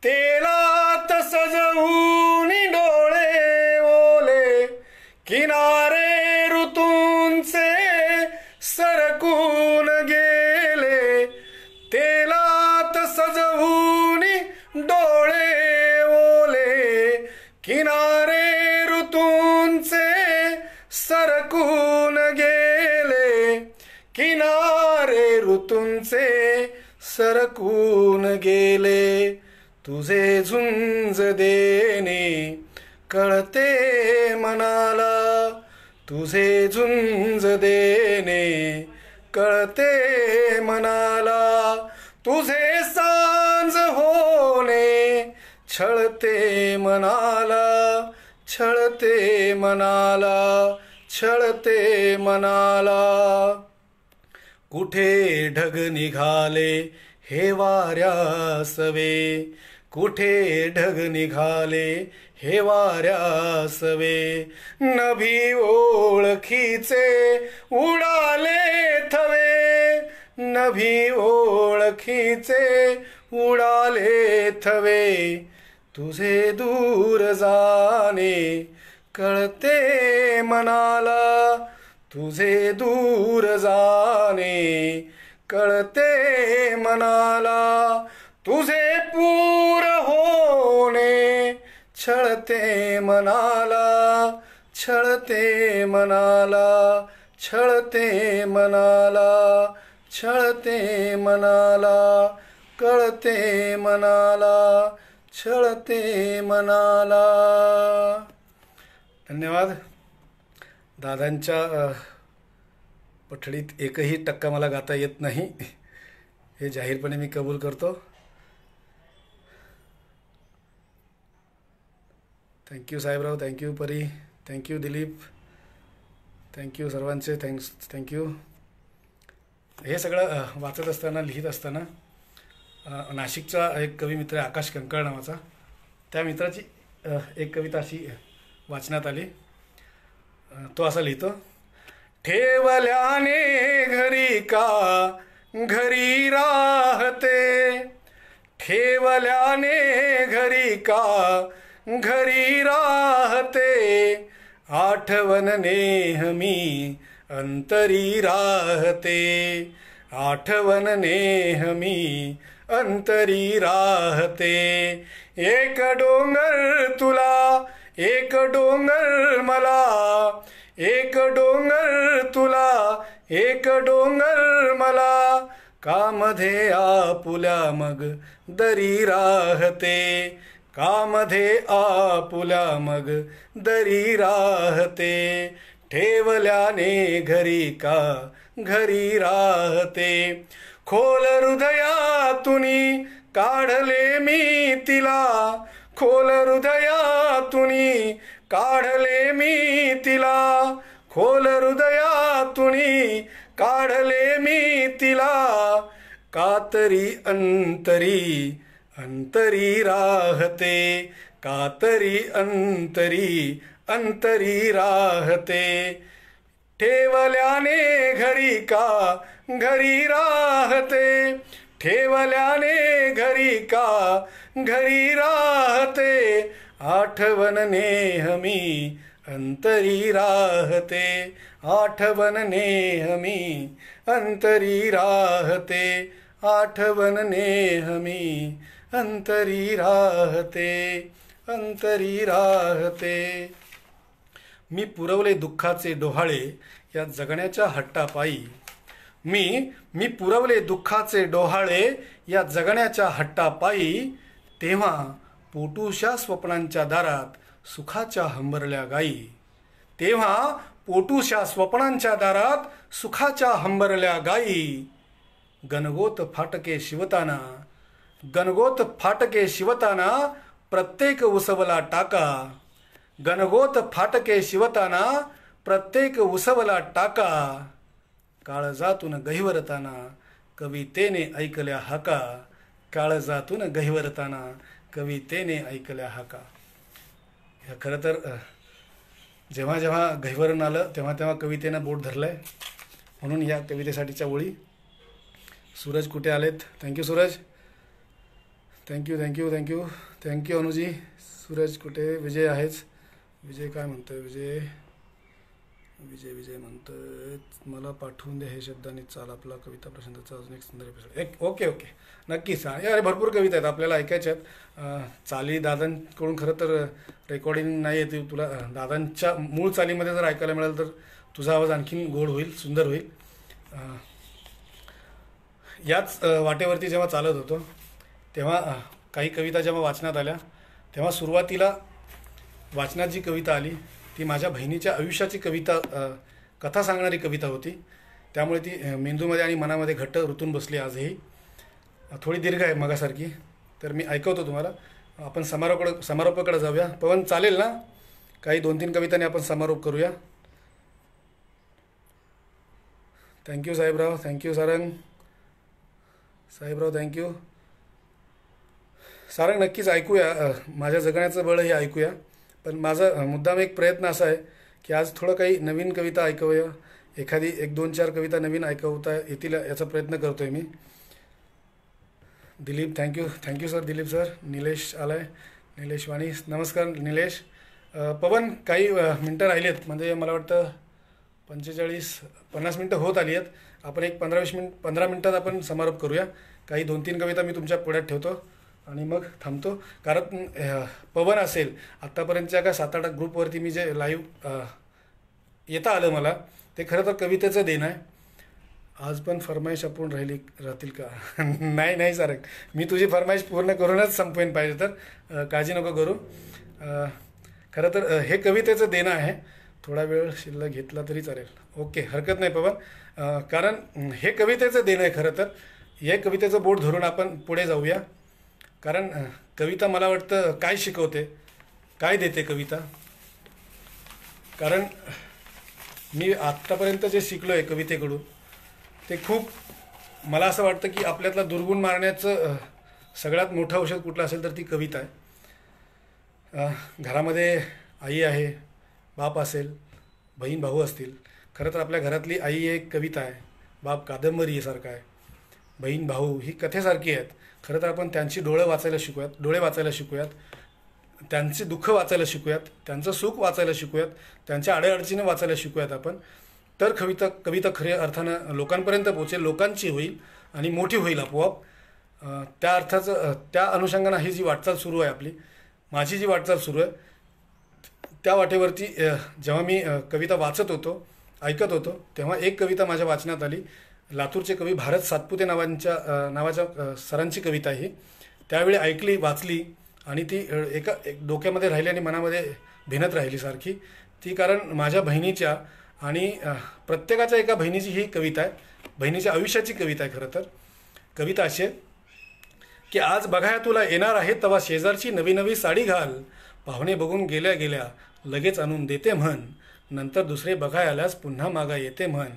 तेलात सजवून डोळे ओले, किनारे ऋतूंचे सरकून गेले. तेलात सजवून डोळे ओले, किनारे ऋतूंचे सरकून गेले, किनारे ऋतूंचे सरकून गेले. तुझे झुंज देणे कळते मनाला, तुझे झुंज देणे कळते मनाला. तुझे सांज होणे छळते मनाला, छळते मनाला, छळते मनाला. कुठे ढग निघाले हे वाऱ्यासवे, कुठे ढग निघाले हे वाऱ्यासवे. नभी ओळखीचे उडाले थवे, नभी ओळखीचे उडाले थवे. तुझे दूर जाणे कळते मनाला, तुझे दूर जाणे कळते मनाला. तुझे पूर होणे छळते मनाला, छळते मनाला, छळते मनाला, छळते मनाला, कळते मनाला, छळते मनाला. धन्यवाद. दादांच्या पठडीत एकही टक्का मला गाता येत नाही, हे जाहीरपणे मी कबूल करतो. थँक्यू साहेबराव, थँक्यू परी, थँक्यू दिलीप, थँक्यू सर्वांचे थँक्यू. हे सगळं वाचत असताना, लिहित असताना नाशिकचा एक कवी मित्र आहे आकाश कंकळ नावाचा, त्या मित्राची एक कविता अशी वाचण्यात आली. तो असा लिहितो. ठेवल्याने घरी का घरी राहते, ठेवल्याने घरी का घरी राहते. आठवण नेहमी अंतरी राहते, आठवण नेहमी अंतरी राहते. एक डोंगर तुला, एक डोंगर मला, एक डोंगर तुला, एक डोंगर मला. कामध्ये आपुल्या मग दरी राहते, कामध्ये आपुल्या मग दरी राहते. ठेवल्याने घरी का घरी राहते. खोल हृदयातुनी काढले मी तिला, खोल हृदयातुनी काढले मी तिला, खोल हृदयातुनी काढले मी तिला. कातरी अंतरी अंतरी राहते, कातरी अंतरी अंतरी राहते. ठेवल्याने घरी का घरी राहते, ठेवल्याने घरी का घरी राहते. आठवण नेहमी अंतरी राहते, आठवण नेहमी अंतरी राहते, आठवण नेहमी अंतरी राहते, अंतरी राहते. मी पुरवले दुःखाचे डोहाळे या जगण्याच्या हट्टापायी, मी पुरवले दुःखाचे डोहाळे या जगण्याच्या हट्टापायी. तेव्हा पोटूशा स्वप्नांच्या दारात सुखाच्या हंबरल्या गायी, तेव्हा पोटूशा स्वप्नांच्या दारात सुखाच्या हंबरल्या गायी. गणगोत फाटके शिवताना, गणगोत फाटके शिवताना प्रत्येक उसवला टाका, गणगोत फाटके शिवताना प्रत्येक उसवला टाका, काळजातून गहिवरताना कवितेने ऐकल्या हाका, काळजातून गहिवरताना कवितेने ऐकल्या हाका. ह्या खरं तर जेव्हा जेव्हा गहिवरण आलं तेव्हा तेव्हा कवितेनं बोट धरलंय, म्हणून या कवितेसाठीच्या ओळी. सूरज कुठे आलेत? Thank you Suraj, thank you thank you thank you thank you Anuji. Suraj कुठे? विजय आहेच. विजय काय म्हणतोय? विजय विजय विजय म्हणतोय मला पाठवून द्या हे शब्दांनी चाल आपला कविता प्रशांतचा अजून एक सुंदर एपिसोड. ओके ओके, नक्कीच. अरे भरपूर कविता आहेत आपल्याला ऐकायच्या आहेत. चाली दादांकडून खरं तर रेकॉर्डिंग नाही येते तुला. दादांच्या मूळ चालीमध्ये जर ऐकायला मिळालं तर तुझा आवाज आणखीन गोड होईल, सुंदर होईल. याच वाटेवरती जेव्हा चालत होतो तेव्हा काही कविता जेव्हा वाचनात आल्या तेव्हा सुरुवातीला वाचनात जी कविता आली ती माझ्या बहिणीच्या आयुष्याची कविता, कथा सांगणारी कविता होती. त्यामुळे ती मेंदूमध्ये आणि मनामध्ये घट्ट रुतून बसली. आजही थोडी दीर्घ आहे मगासारखी, तर मी ऐकवतो तुम्हाला. आपण समारोपाकडे जाऊया. पवन चालेल ना? काही 2-3 कवितांनी आपण समारोप करूया. Thank you Sahebrao, thank you Sarang. Sahebrao thank you. Sarang नक्कीच ऐकूया, माझ्या जगण्याचं बळ हे ऐकूया. पण माझा मुद्दाम एक प्रयत्न असा आहे की आज थोडं काही नवीन कविता ऐकूया, एखादी 1-2-4 कविता नवीन ऐकवता येतील याचा प्रयत्न करतो आहे मी. Dilip thank you, thank you sir. Dilip sir. Nilesh आला आहे, निलेश वाणी. नमस्कार निलेश. पवन काही मिनटं राहिली आहेत, म्हणजे मला वाटतं 45-50 मिनटं होत आली आहेत. आपण एक 15 मिनटात आपण समारोप करूया. काही 2-3 कविता मी तुमच्या पुढ्यात ठेवतो आणि मग थांबतो. कारण पवन असेल आत्तापर्यंतच्या का 7-8 ग्रुपवरती मी जे लाईव्ह येता आलं मला, ते खरं तर कवितेचं देणं आहे. आज पण फरमाईश आपण राहतील का? नाही नाही सारंग, मी तुझी फरमाईश पूर्ण करूनच संपवेन पाहिजे, तर काळजी नको करू. खरं तर हे कवितेचं देणं आहे. थोडा वेळ शिल्लक घेतला तरी चालेल. ओके, हरकत नाही पवन. कारण हे कवितेचं देणं आहे. खरं तर हे कवितेचं बोट धरून आपण पुढे जाऊया. कारण कविता मला वाटतं काय शिकवते, काय देते कविता. कारण मी आत्तापर्यंत जे शिकलो आहे कवितेकडून ते खूप, मला असं वाटतं की आपल्यातला दुर्गुण मारण्याचं सगळ्यात मोठं औषध कुठलं असेल तर ती कविता आहे. घरामध्ये आई आहे, बाप असेल, बहीण भाऊ असतील. खरं तर आपल्या घरातली आई एक कविता आहे, बाप कादंबरीसारखा आहे, बहीण भाऊ ही कथेसारखी आहेत. खरं तर आपण त्यांची डोळे वाचायला शिकूयात, त्यांचे दुःख वाचायला शिकूयात, त्यांचं सुख वाचायला शिकूयात, त्यांच्या अडीअडचणी वाचायला शिकूयात आपण. तर कविता खऱ्या अर्थानं लोकांपर्यंत पोहोचेल, लोकांची होईल आणि मोठी होईल आपोआप. त्या अर्थाचं, त्या अनुषंगानं ही जी वाटचाल सुरू आहे आपली, माझी जी वाटचाल सुरू आहे, त्या वाटेवरती जेव्हा मी कविता वाचत होतो, ऐकत होतो, तेव्हा एक कविता माझ्या वाचनात आली. लातूरचे कवी भारत सातपुते नावाच्या सरांची कविता ही. त्यावेळी ऐकली, वाचली आणि ती एक डोक्यामध्ये राहिली आणि मनामध्ये भिनत राहिली सारखी ती. कारण माझ्या बहिणीच्या आणि प्रत्येकाच्या एका बहिणीची ही कविता आहे, बहिणीच्या आयुष्याची कविता आहे. खरं तर कविता अशी आहे की आज बघाया तुला येणार आहे तवा शेजारची नवी नवी साडी घाल, पाहुणे बघून गेल्या गेल्या लगेच आणून देते म्हण, नंतर दुसरे बघाय आल्यास पुन्हा मागा येते म्हण.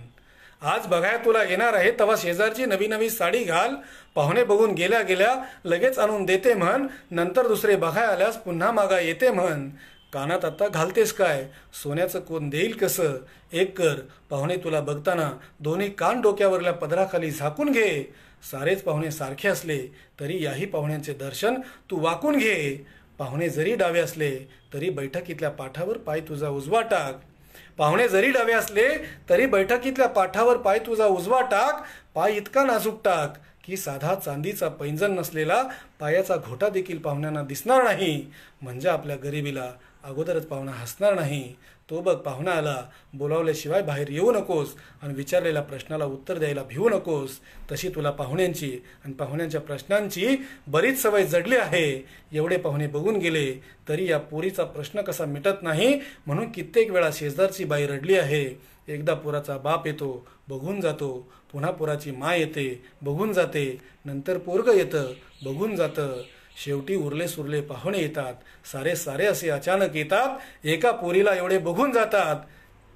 आज बघाय तुला येणार आहे तवा शेजारची नवी नवी साडी घाल, पाहुणे बघून गेल्या गेल्या लगेच आणून देते म्हण, नंतर दुसरे बघाय आल्यास पुन्हा मागा येते म्हण. कानात आता घालतेस काय, सोन्याचं कोण देईल कसं, एक कर पाहुणे तुला बघताना दोन्ही कान डोक्यावरल्या पदराखाली झाकून घे. सारेच पाहुणे सारखे असले तरी याही पाहुण्यांचे दर्शन तू वाकून घे. पाहुणे जरी डावे असले तरी बैठकीतल्या पाठावर पाय तुझा उजवा टाक. पाहुणे जरी डावे असले तरी बैठकीतल्या पाठावर पाय तुझा उजवा टाक. पाय इतका नाजूक टाक की साधा चांदीचा पैंजण नसलेला पायाचा घोटा देखील पाहुण्यांना दिसणार नाही. म्हणजे आपल्या गरिबीला अगोदरच पाहुणा हसणार नाही. तो बघ पाहुणा आला, बोलावल्याशिवाय बाहेर येऊ नकोस आणि विचारलेल्या प्रश्नाला उत्तर द्यायला भिवू नकोस. तशी तुला पाहुण्यांची आणि पाहुण्यांच्या प्रश्नांची बरीच सवय जडली आहे. एवढे पाहुणे बघून गेले तरी या पोरीचा प्रश्न कसा मिटत नाही, म्हणून कित्येक वेळा शेजारची बाई रडली आहे. एकदा पोराचा बाप येतो, बघून जातो, पुन्हा पोराची माय येते, बघून जाते, नंतर पोरगं येतं, बघून जातं, शेवटी उरले सुरले पाहुणे येतात. सारे सारे असे अचानक येतात, एका पोरीला एवढे बघून जातात.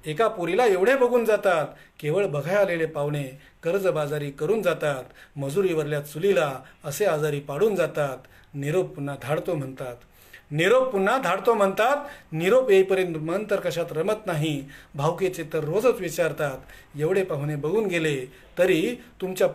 एका पोरीला एवढे बघून जातात, केवळ बघायला आलेले पाहुणे कर्जबाजारी करून जातात, मजुरीवरल्या चुलीला असे आजारी पाडून जातात. निरोप पुन्हा धाडतो म्हणतात, निरोप पुन्हा धाडतो म्हणतात. निरोप येईपर्यंत मन तर कशात रमत नाही. भावकेचे तर रोजच विचारतात. एवढे पाहुणे बघून गेले तरी तुमच्या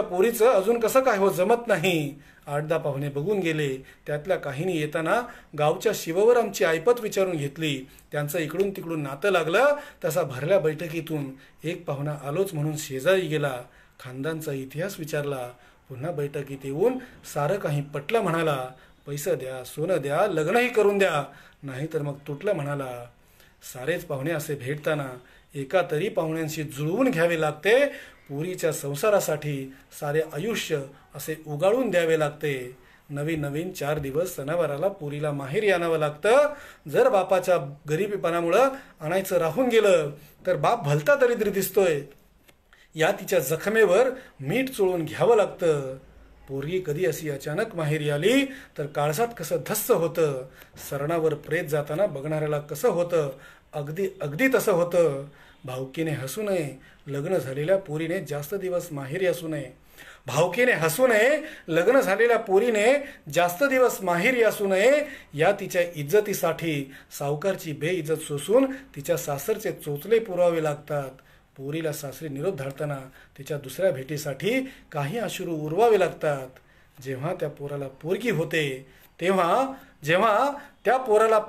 पोरीचं अजून कसं काय हो जमत नाही. 8-10 पाहुणे बघून गेले, त्यातल्या काहींनी येताना गावच्या शिववर आमची ऐपत विचारून घेतली. त्यांचं इकडून तिकडून नातं लागलं. तसा भरल्या बैठकीतून एक पाहुणा आलोच म्हणून शेजारी गेला. खानदानचा इतिहास विचारला. पुन्हा बैठकीत येऊन सारं काही पटलं म्हणाला. पैसे द्या, सोनं द्या, लग्नही करून द्या, नाही तर मग तुटलं म्हणाला. सारेच पाहुणे असे भेटताना एका तरी पाहुण्यांशी जुळवून घ्यावे लागते. पोरीच्या संसारासाठी सारे आयुष्य असे उगाळून द्यावे लागते. नवीन नवीन 4 दिवस सणावाराला पोरीला माहेरी आणावं लागतं. जर बापाच्या गरिबीपणामुळं आणायचं राहून गेलं तर बाप भलता दरिद्री दिसतोय, या तिच्या जखमेवर मीठ चोळून घ्यावं लागतं. पोरगी कधी अशी अचानक माहेरी आली तर काळजात कसं धस्स होतं. सरणावर प्रेत जाताना बघणाऱ्याला कसं होतं, अगदी अगदी तसं होतं. भावकीने हसू नये, लग्न झालेल्या पोरीने जास्त दिवस माहेरी असू नये. भावकीने हसू नये, लग्न झालेल्या पोरीने जास्त दिवस माहेरी असू नये. या तिच्या इज्जतीसाठी सावकारची बेइज्जत सोसून तिच्या सासरचे चोचले पुरवावे लागतात. पोरीला सासरी निरोप धाडताना तिच्या दुसऱ्या भेटीसाठी काही अश्रू उरवावे लागतात. जेव्हा त्या पोराला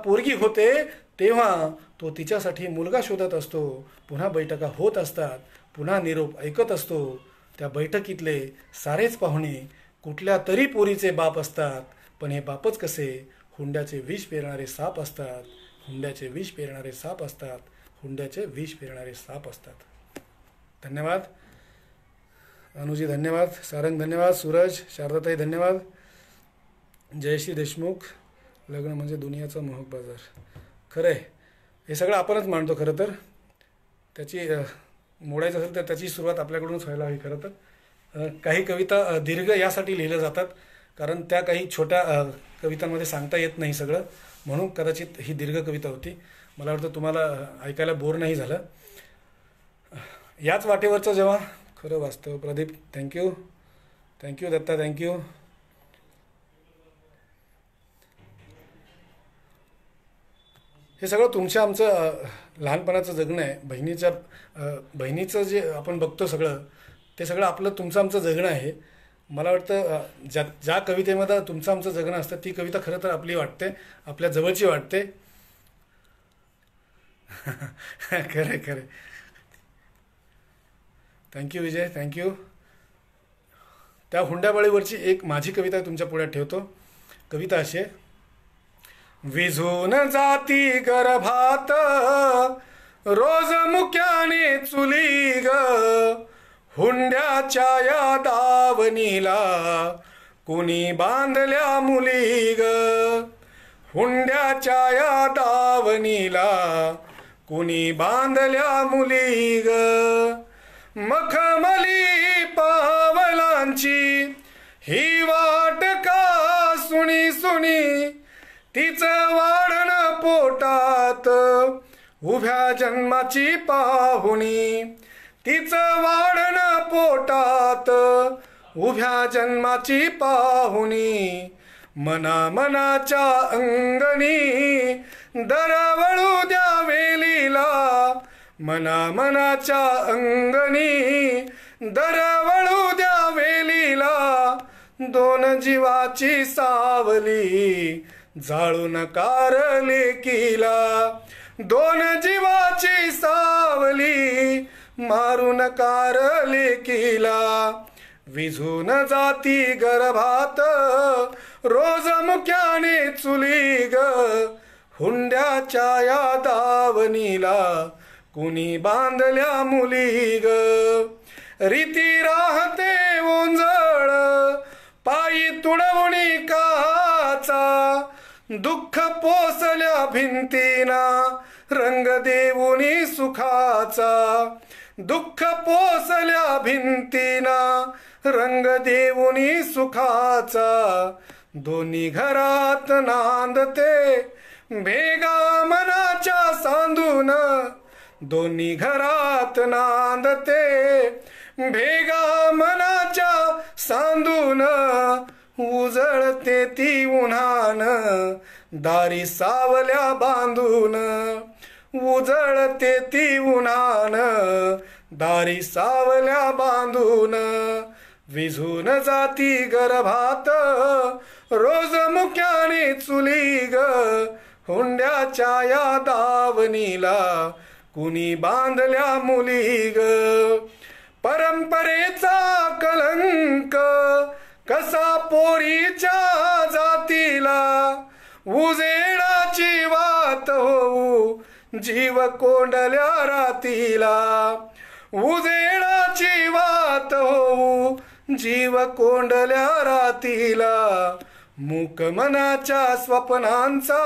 पोरगी होते तेव्हा तो तिच्यासाठी मुलगा शोधत असतो. पुन्हा बैठका होत असतात, पुन्हा निरोप ऐकत असतो. त्या बैठकीतले सारेच पाहुणे कुठल्या तरी पोरीचे बाप असतात. पण हे बापच कसे, हुंड्याचे विष पेरणारे साप असतात. हुंड्याचे विष पेरणारे साप असतात. हुंड्याचे विष पेरणारे साप असतात. धन्यवाद अनुजी, धन्यवाद सारंग, धन्यवाद सूरज, शारदाताई धन्यवाद. जयश्री देशमुख, लग्न म्हणजे दुनियाचा मोहक बाजार. खरं आहे, हे सगळं आपणच मांडतो. खरं तर त्याची मोडायचं असेल तर त्याची सुरुवात आपल्याकडूनच व्हायला हवी. खरं तर काही कविता दीर्घ यासाठी लिहिल्या जातात कारण त्या काही छोट्या कवितांमध्ये सांगता येत नाही सगळं, म्हणून कदाचित ही दीर्घ कविता होती. मला वाटतं तुम्हाला ऐकायला बोर नाही झालं. याच वाटेवरचं जेव्हा खरं वास्तव. Pradeep thank you, thank you Datta, thank you. हे सगळं तुमच्या आमचं लहानपणाचं जगणं आहे. बहिणीचं जे आपण बघतो सगळं, ते सगळं आपलं तुमचं आमचं जगणं आहे. मला वाटतं ज्या कवितेमध्ये तुमचं आमचं जगणं असतं ती कविता खरं तर आपली वाटते, आपल्या जवळची वाटते. खरं खरं. थँक्यू विजय, थँक्यू. त्या हुंड्याबळीवरची एक माझी कविता तुमच्या पुढ्यात ठेवतो. कविता अशी आहे. विझून जाती गर्भात रोज मुक्याने चुली ग, हुंड्याच्या या दावणीला कुणी बांधल्या मुली ग. हुंड्याच्या या दावणीला कुणी बांधल्या मुली ग. मखमली पावलांची ही वाट का सुनी सुनी, तिचं वाढण पोटात उभ्या जन्माची पाहुणी. तिचं वाढण पोटात उभ्या जन्माची पाहुणी. मना मनाच्या अंगणी दरवळू द्या वेलीला. मना मनाच्या अंगणी दरवळू द्या वेलीला. दोन जीवाची सावली जाळू नकार लेकीला. दोन जीवाची सावली मारू नकार लेकीला. विझून जाती गर्भात रोज मुक्याने चुली ग, हुंड्याच्या या दावणीला कुणी बांधल्या मुली ग. रीती राहते ओंजळ पायी तुडवणी काचा, दुःख पोसल्या भिंतीना रंग देऊनी सुखाचा. दुःख पोसल्या भिंतीना रंग देऊनी सुखाचा. दोन्ही घरात नांदते भेगा मनाच्या सांधून दोन्ही घरात नांदते, भेगा मनाच्या सांधून उजळते ती उन्हान, दारी सावल्या बांधून उजळते ती उन्हान, दारी सावल्या बांधून विझून जाती गर्भात रोज मुक्याने चुली ग, हुंड्याच्या या दावणीला कुणी बांधल्या मुली ग. परंपरेचा कलंक कसा पोरीच्या जातीला, उजेडाची वात होऊ जीव कोंडल्या रातीला, उजेडाची वात होऊ जीव कोंडल्या रातीला. मूक मनाच्या स्वप्नांचा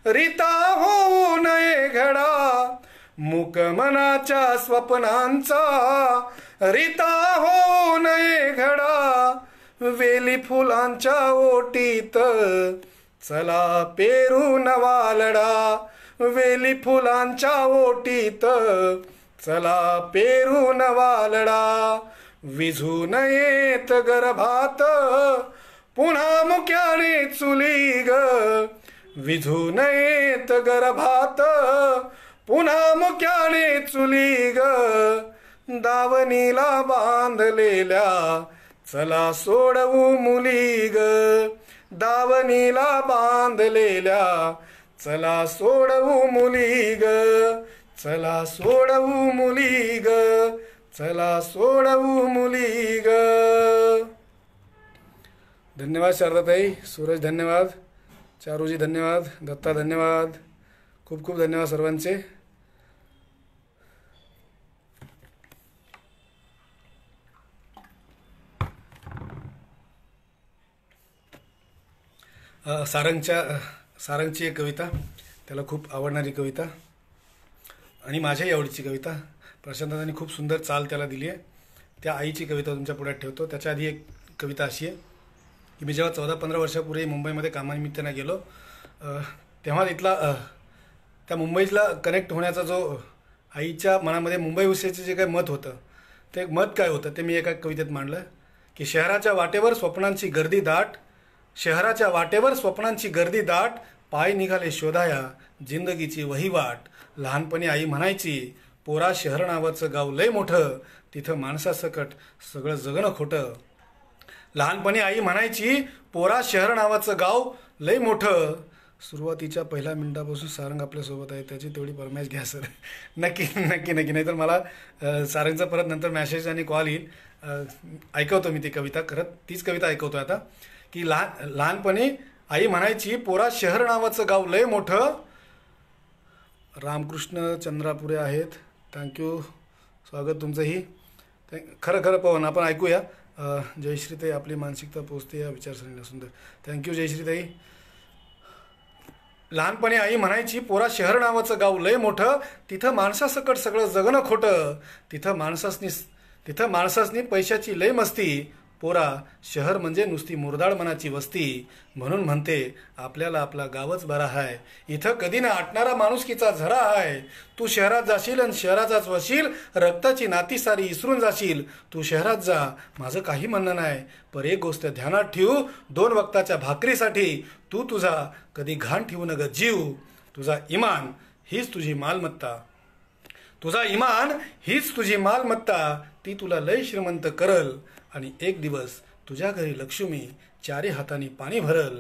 रीता होऊ नये घडा, मूक मनाच्या स्वप्नांचा रीता होऊ नये घडा. वेली फुलांच्या ओटीत चला पेरू नवा लढा, वेली फुलांच्या ओटीत चला पेरू नवा लढा. विझू नयेत गर्भात पुन्हा मुक्याने चुली ग, विझू नयेत गर्भात पुन्हा मुक्याने चुली ग. दावणीला बांधलेल्या चला सोडवू मुली ग, दावणीला बांधलेल्या चला सोडवू मुली ग, चला सोडवू मुली ग, चला सोडवू मुली ग. धन्यवाद शारदाताई, सूरज धन्यवाद, चारूजी धन्यवाद, दत्ता धन्यवाद, खूप खूप धन्यवाद सर्वांचे. सारंगची एक कविता, त्याला खूप आवडणारी कविता आणि माझ्याही आवडीची कविता. प्रशांतदांनी खूप सुंदर चाल त्याला दिली आहे. त्या आईची कविता तुमच्या पुढ्यात ठेवतो. त्याच्या आधी एक कविता अशी आहे की मी जेव्हा 14-15 वर्षापूर्वी मुंबईमध्ये कामानिमित्ताने गेलो, तेव्हा त्या मुंबईला कनेक्ट होण्याचा जो आईच्या मनामध्ये मुंबईविषयीचे जे काही मत होतं, ते मत काय होतं ते मी एका कवितेत मांडलं की शहराच्या वाटेवर स्वप्नांची गर्दी दाट, शहराच्या वाटेवर स्वप्नांची गर्दी दाट, पाय निघाले शोधाया जिंदगीची वहिवाट. लहानपणी आई म्हणायची पोरा शहर नावाचं गाव लय मोठं, तिथं माणसासकट सगळं जगणं खोटं. लहानपणी आई म्हणायची पोरा शहर नावाचं गाव लय मोठं. सुरुवातीच्या पहिल्या मिनिटापासून सारंग आपल्यासोबत आहे, त्याची तेवढी फरमाईश घ्या सर. नक्की नक्की नक्की, नाही तर मला सारंगचा परत नंतर मॅसेज आणि कॉल येईल. ऐकवतो मी ती कविता, खरंच तीच कविता ऐकवतो आता की लहानपणी आई म्हणायची पोरा शहर नावाचं गाव लय मोठं. रामकृष्ण चंद्रापुरे आहेत, थँक्यू, स्वागत तुमचंही. खरं खरं पवन आपण ऐकूया. जयश्रीताई आपली मानसिकता पोचते या विचारसरणीला, सुंदर, थँक्यू जयश्रीताई. लहानपणी आई म्हणायची पोरा शहर नावाचं गाव लय मोठं, तिथं माणसासकट सगळं जगणं खोटं, तिथं माणसासनी पैशाची लय मस्ती, पोरा शहर म्हणजे नुसती मुरदाड मनाची वस्ती. म्हणून म्हणते आपल्याला आपला गावच बरा हाय, इथं कधी ना आटणारा माणुसकीचा झरा हाय. तू शहरात जाशील आणि शहराचाच वशील, रक्ताची नाती सारी इसरून जाशील. तू शहरात जा माझं काही म्हणणं नाही, पर एक गोष्ट ध्यानात ठेवू, 2 वक्ताच्या भाकरीसाठी तू तुझा कधी घाण ठेवू नग जीव. तुझा इमान हीच तुझी मालमत्ता, तुझा इमान हीच तुझी मालमत्ता, ती तुला लय श्रीमंत करल. आणि एक दिवस तुझ्या घरी लक्ष्मी 4 हातांनी पाणी भरल.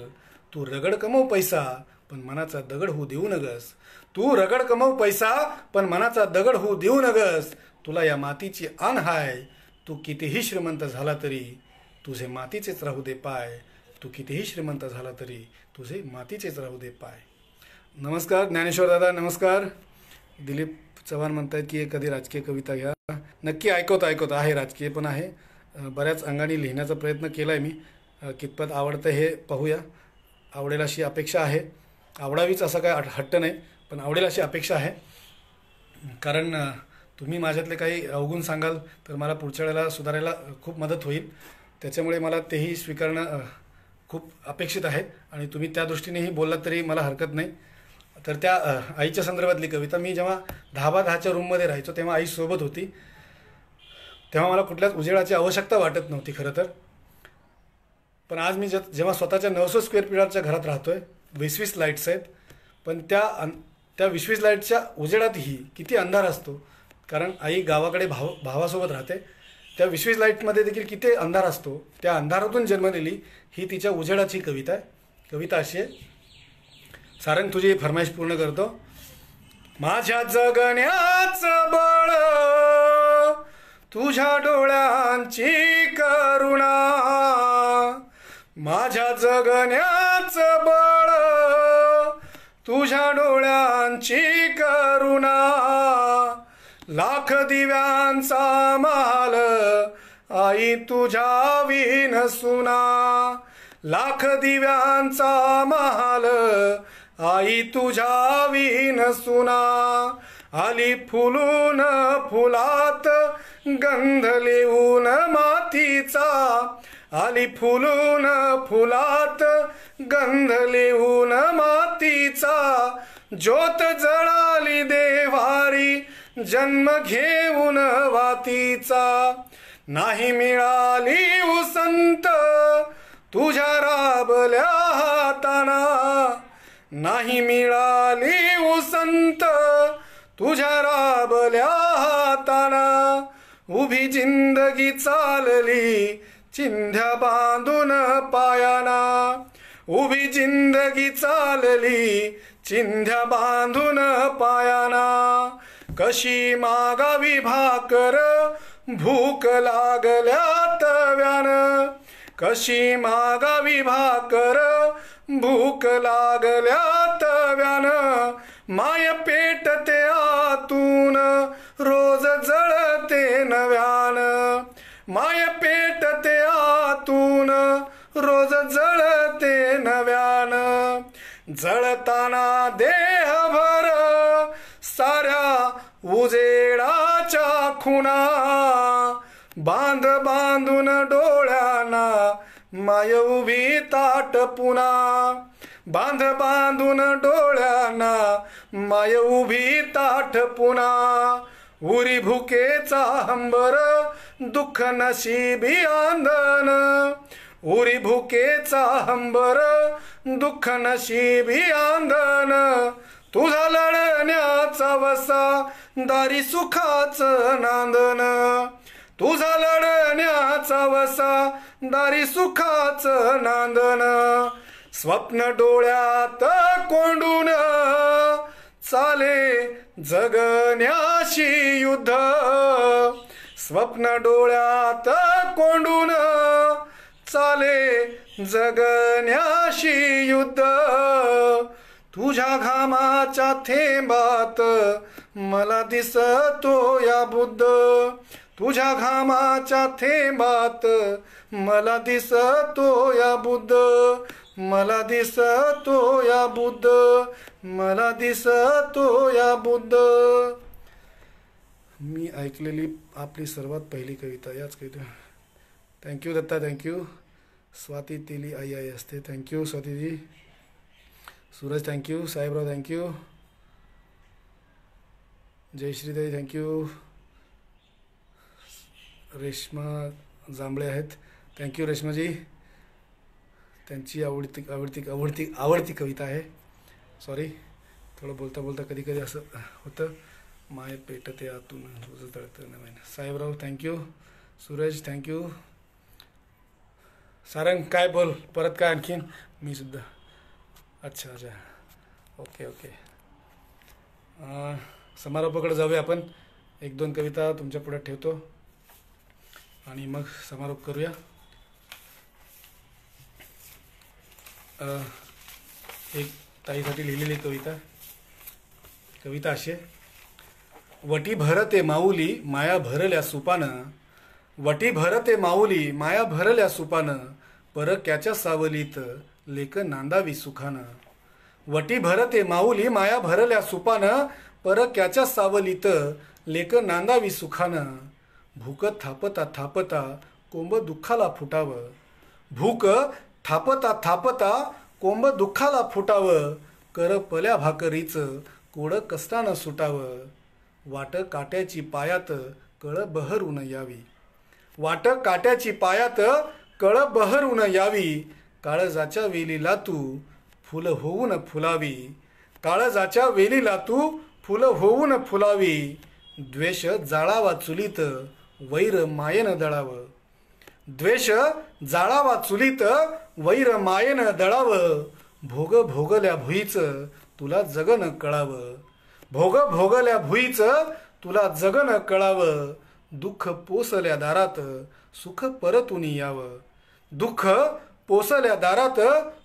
तू रगड कमव पैसा पण मनाचा दगड होऊ देऊ नगस, तू रगड कमव पैसा पण मनाचा दगड होऊ देऊ नगस. तुला या मातीची आण हाय, तू कितीही श्रीमंत झाला तरी तुझे मातीचेच राहू दे पाय, तू कितीही श्रीमंत झाला तरी तुझे मातीचेच राहू दे पाय. नमस्कार ज्ञानेश्वर दादा, नमस्कार. दिलीप चव्हाण म्हणतायत की एखादी राजकीय कविता घ्या. नक्की ऐकवतो आहे, राजकीय पण आहे. बऱ्याच अंगाने लिहिण्याचा प्रयत्न केला आहे मी, कितपत आवडतं हे पाहूया. आवडेल अशी अपेक्षा आहे, आवडावीच असा काय हट्ट नाही, पण आवडेल अशी अपेक्षा आहे. कारण तुम्ही माझ्यातले काही अवगुण सांगाल तर मला पुढच्या वेळेला सुधारायला खूप मदत होईल. त्याच्यामुळे मला तेही स्वीकारणं खूप अपेक्षित आहे आणि तुम्ही त्या दृष्टीनेही बोललात तरी मला हरकत नाही. तर त्या आईच्या संदर्भातली कविता. मी जेव्हा 10x10च्या रूममध्ये राहायचो तेव्हा आई सोबत होती. तेव्हा मला कुठल्याच उजेडाची आवश्यकता वाटत नव्हती खरं तर. पण आज मी जेव्हा स्वतःच्या 900 स्क्वेअर फीटच्या घरात राहतो आहे, 20-20 लाईट्स आहेत, पण त्या 20-20 लाईटच्या उजेडातही किती अंधार असतो. कारण आई गावाकडे भावासोबत राहते. त्या 20-20 लाईटमध्ये देखील किती अंधार असतो. त्या अंधारातून जन्मलेली ही तिच्या उजेडाची कविता आहे. कविता अशी आहे. सारंग तुझी फरमाईश पूर्ण करतो. माझ्या जगण्याचं बळ तुझ्या डोळ्यांची करुणा, माझ्या जगण्याचं बळ तुझ्या डोळ्यांची करुणा, लाख दिव्यांचा महाल आई तुझ्या विण सुना, लाख दिव्यांचा महाल आई तुझ्या विण सुना, आली फुलून फुलात गंध लेऊन मातीचा, आली फुलून फुलात गंध लेऊन मातीचा, ज्योत जळाली देवारी जन्म घेऊन वातीचा, नाही मिळाली उसंत तुझ्या राबल्या हाताना, नाही मिळाली उसंत तुझ्या राबल्या हाताना, उभी जिंदगी चालली चिंध्या बांधून पायाना, उभी जिंदगी चालली चिंध्या बांधून पायाना, कशी मागावी भाकर भूक लागल्या तव्यानं, कशी मागावी भाकर भूक लागल्या तव्यानं, माय पेटते आतून रोज जळते नव्यानं, माय पेटते आतून रोज जळते नव्यानं, जळताना देहभर साऱ्या उजेडाच्या खुणा, बांध बांधून डोळ्यांना माय उभी ताट पुन्हा, बांध बांधून डोळ्यांना माय उभी ताट पुन्हा, उरी भुकेचा हंबर दुःख नशिबी आंदन, उरी भुकेचा हंबर दुःख नशिबी आंदन, तुझा लढण्याचा वसा दारी सुखाचं नांदन, तुझा लढण्याचा वसा दारी सुखाचं नांदन, स्वप्न डोळ्यात कोंडून चाले जगण्याशी युद्ध, स्वप्न डोळ्यात कोंडून चाले जगण्याशी युद्ध, तुझ्या घामाच्या थेंबात मला दिसतो या बुद्ध, तुझ्या घामाच्या थेंबात मला दिसतो या बुद्ध, मला दिसतो या बुद्ध, मला दिसतो या बुद्ध. मी ऐकलेली आपली सर्वात पहिली कविता याच कविता. Thank you Datta, thank you. स्वाती तेली आई आई असते. Thank you Swatiji. Suraj thank you. Sahebrao thank you. जयश्रीताई थँक्यू. रेश्मा जांभळे आहेत. थँक्यू रेश्माजी. त्यांची आवडती कविता आहे. सॉरी, थोडं बोलता बोलता कधी कधी असं होतं. माय पेटते आतून रोज तळतं नवीन. साहेबराव थँक्यू. सूरज थँक्यू. सारंग काय बोल परत काय आणखीन. मी सुद्धा. अच्छा अच्छा, ओके ओके. समारोपाकडे जाऊया आपण. 1-2 कविता तुमच्या पुढे ठेवतो आणि मग समारोप करूया. एक ताईसाठी लिहिलेली कविता अशी आहे. वटी भरते माऊली माया भरल्या सुपानं, वटी भरते माऊली माया भरल्या सुपानं, परक्याच्या सावलीत लेक नांदावी सुखानं. वटी भरते माऊली माया भरल्या सुपानं, परक्याच्या सावलीत लेक नांदावी सुखानं. भूक थापता थापता कोंब दुःखाला फुटावं, भूक थापता थापता कोंब दुःखाला फुटावं, कर पल्या भाकरीचं कोड कष्टानं सुटावं. वाट काट्याची पायात कळ बहरून यावी, वाट काट्याची पायात कळ बहरून यावी. काळजाच्या वेलीला तू फुल होऊन फुलावी, काळजाच्या वेलीला तू फुल होऊन फुलावी. द्वेष जाळावा चुलीत वैर मायेनं दळावं, द्वेष जाळावा चुलीत वैर मायेनं दळावं. भोग भोगल्या भुईचं तुला जगन कळावं, भोग भोगल्या भुईचं तुला जगन कळावं. दुःख पोसल्या दारात सुख परतून यावं, दुःख पोसल्या दारात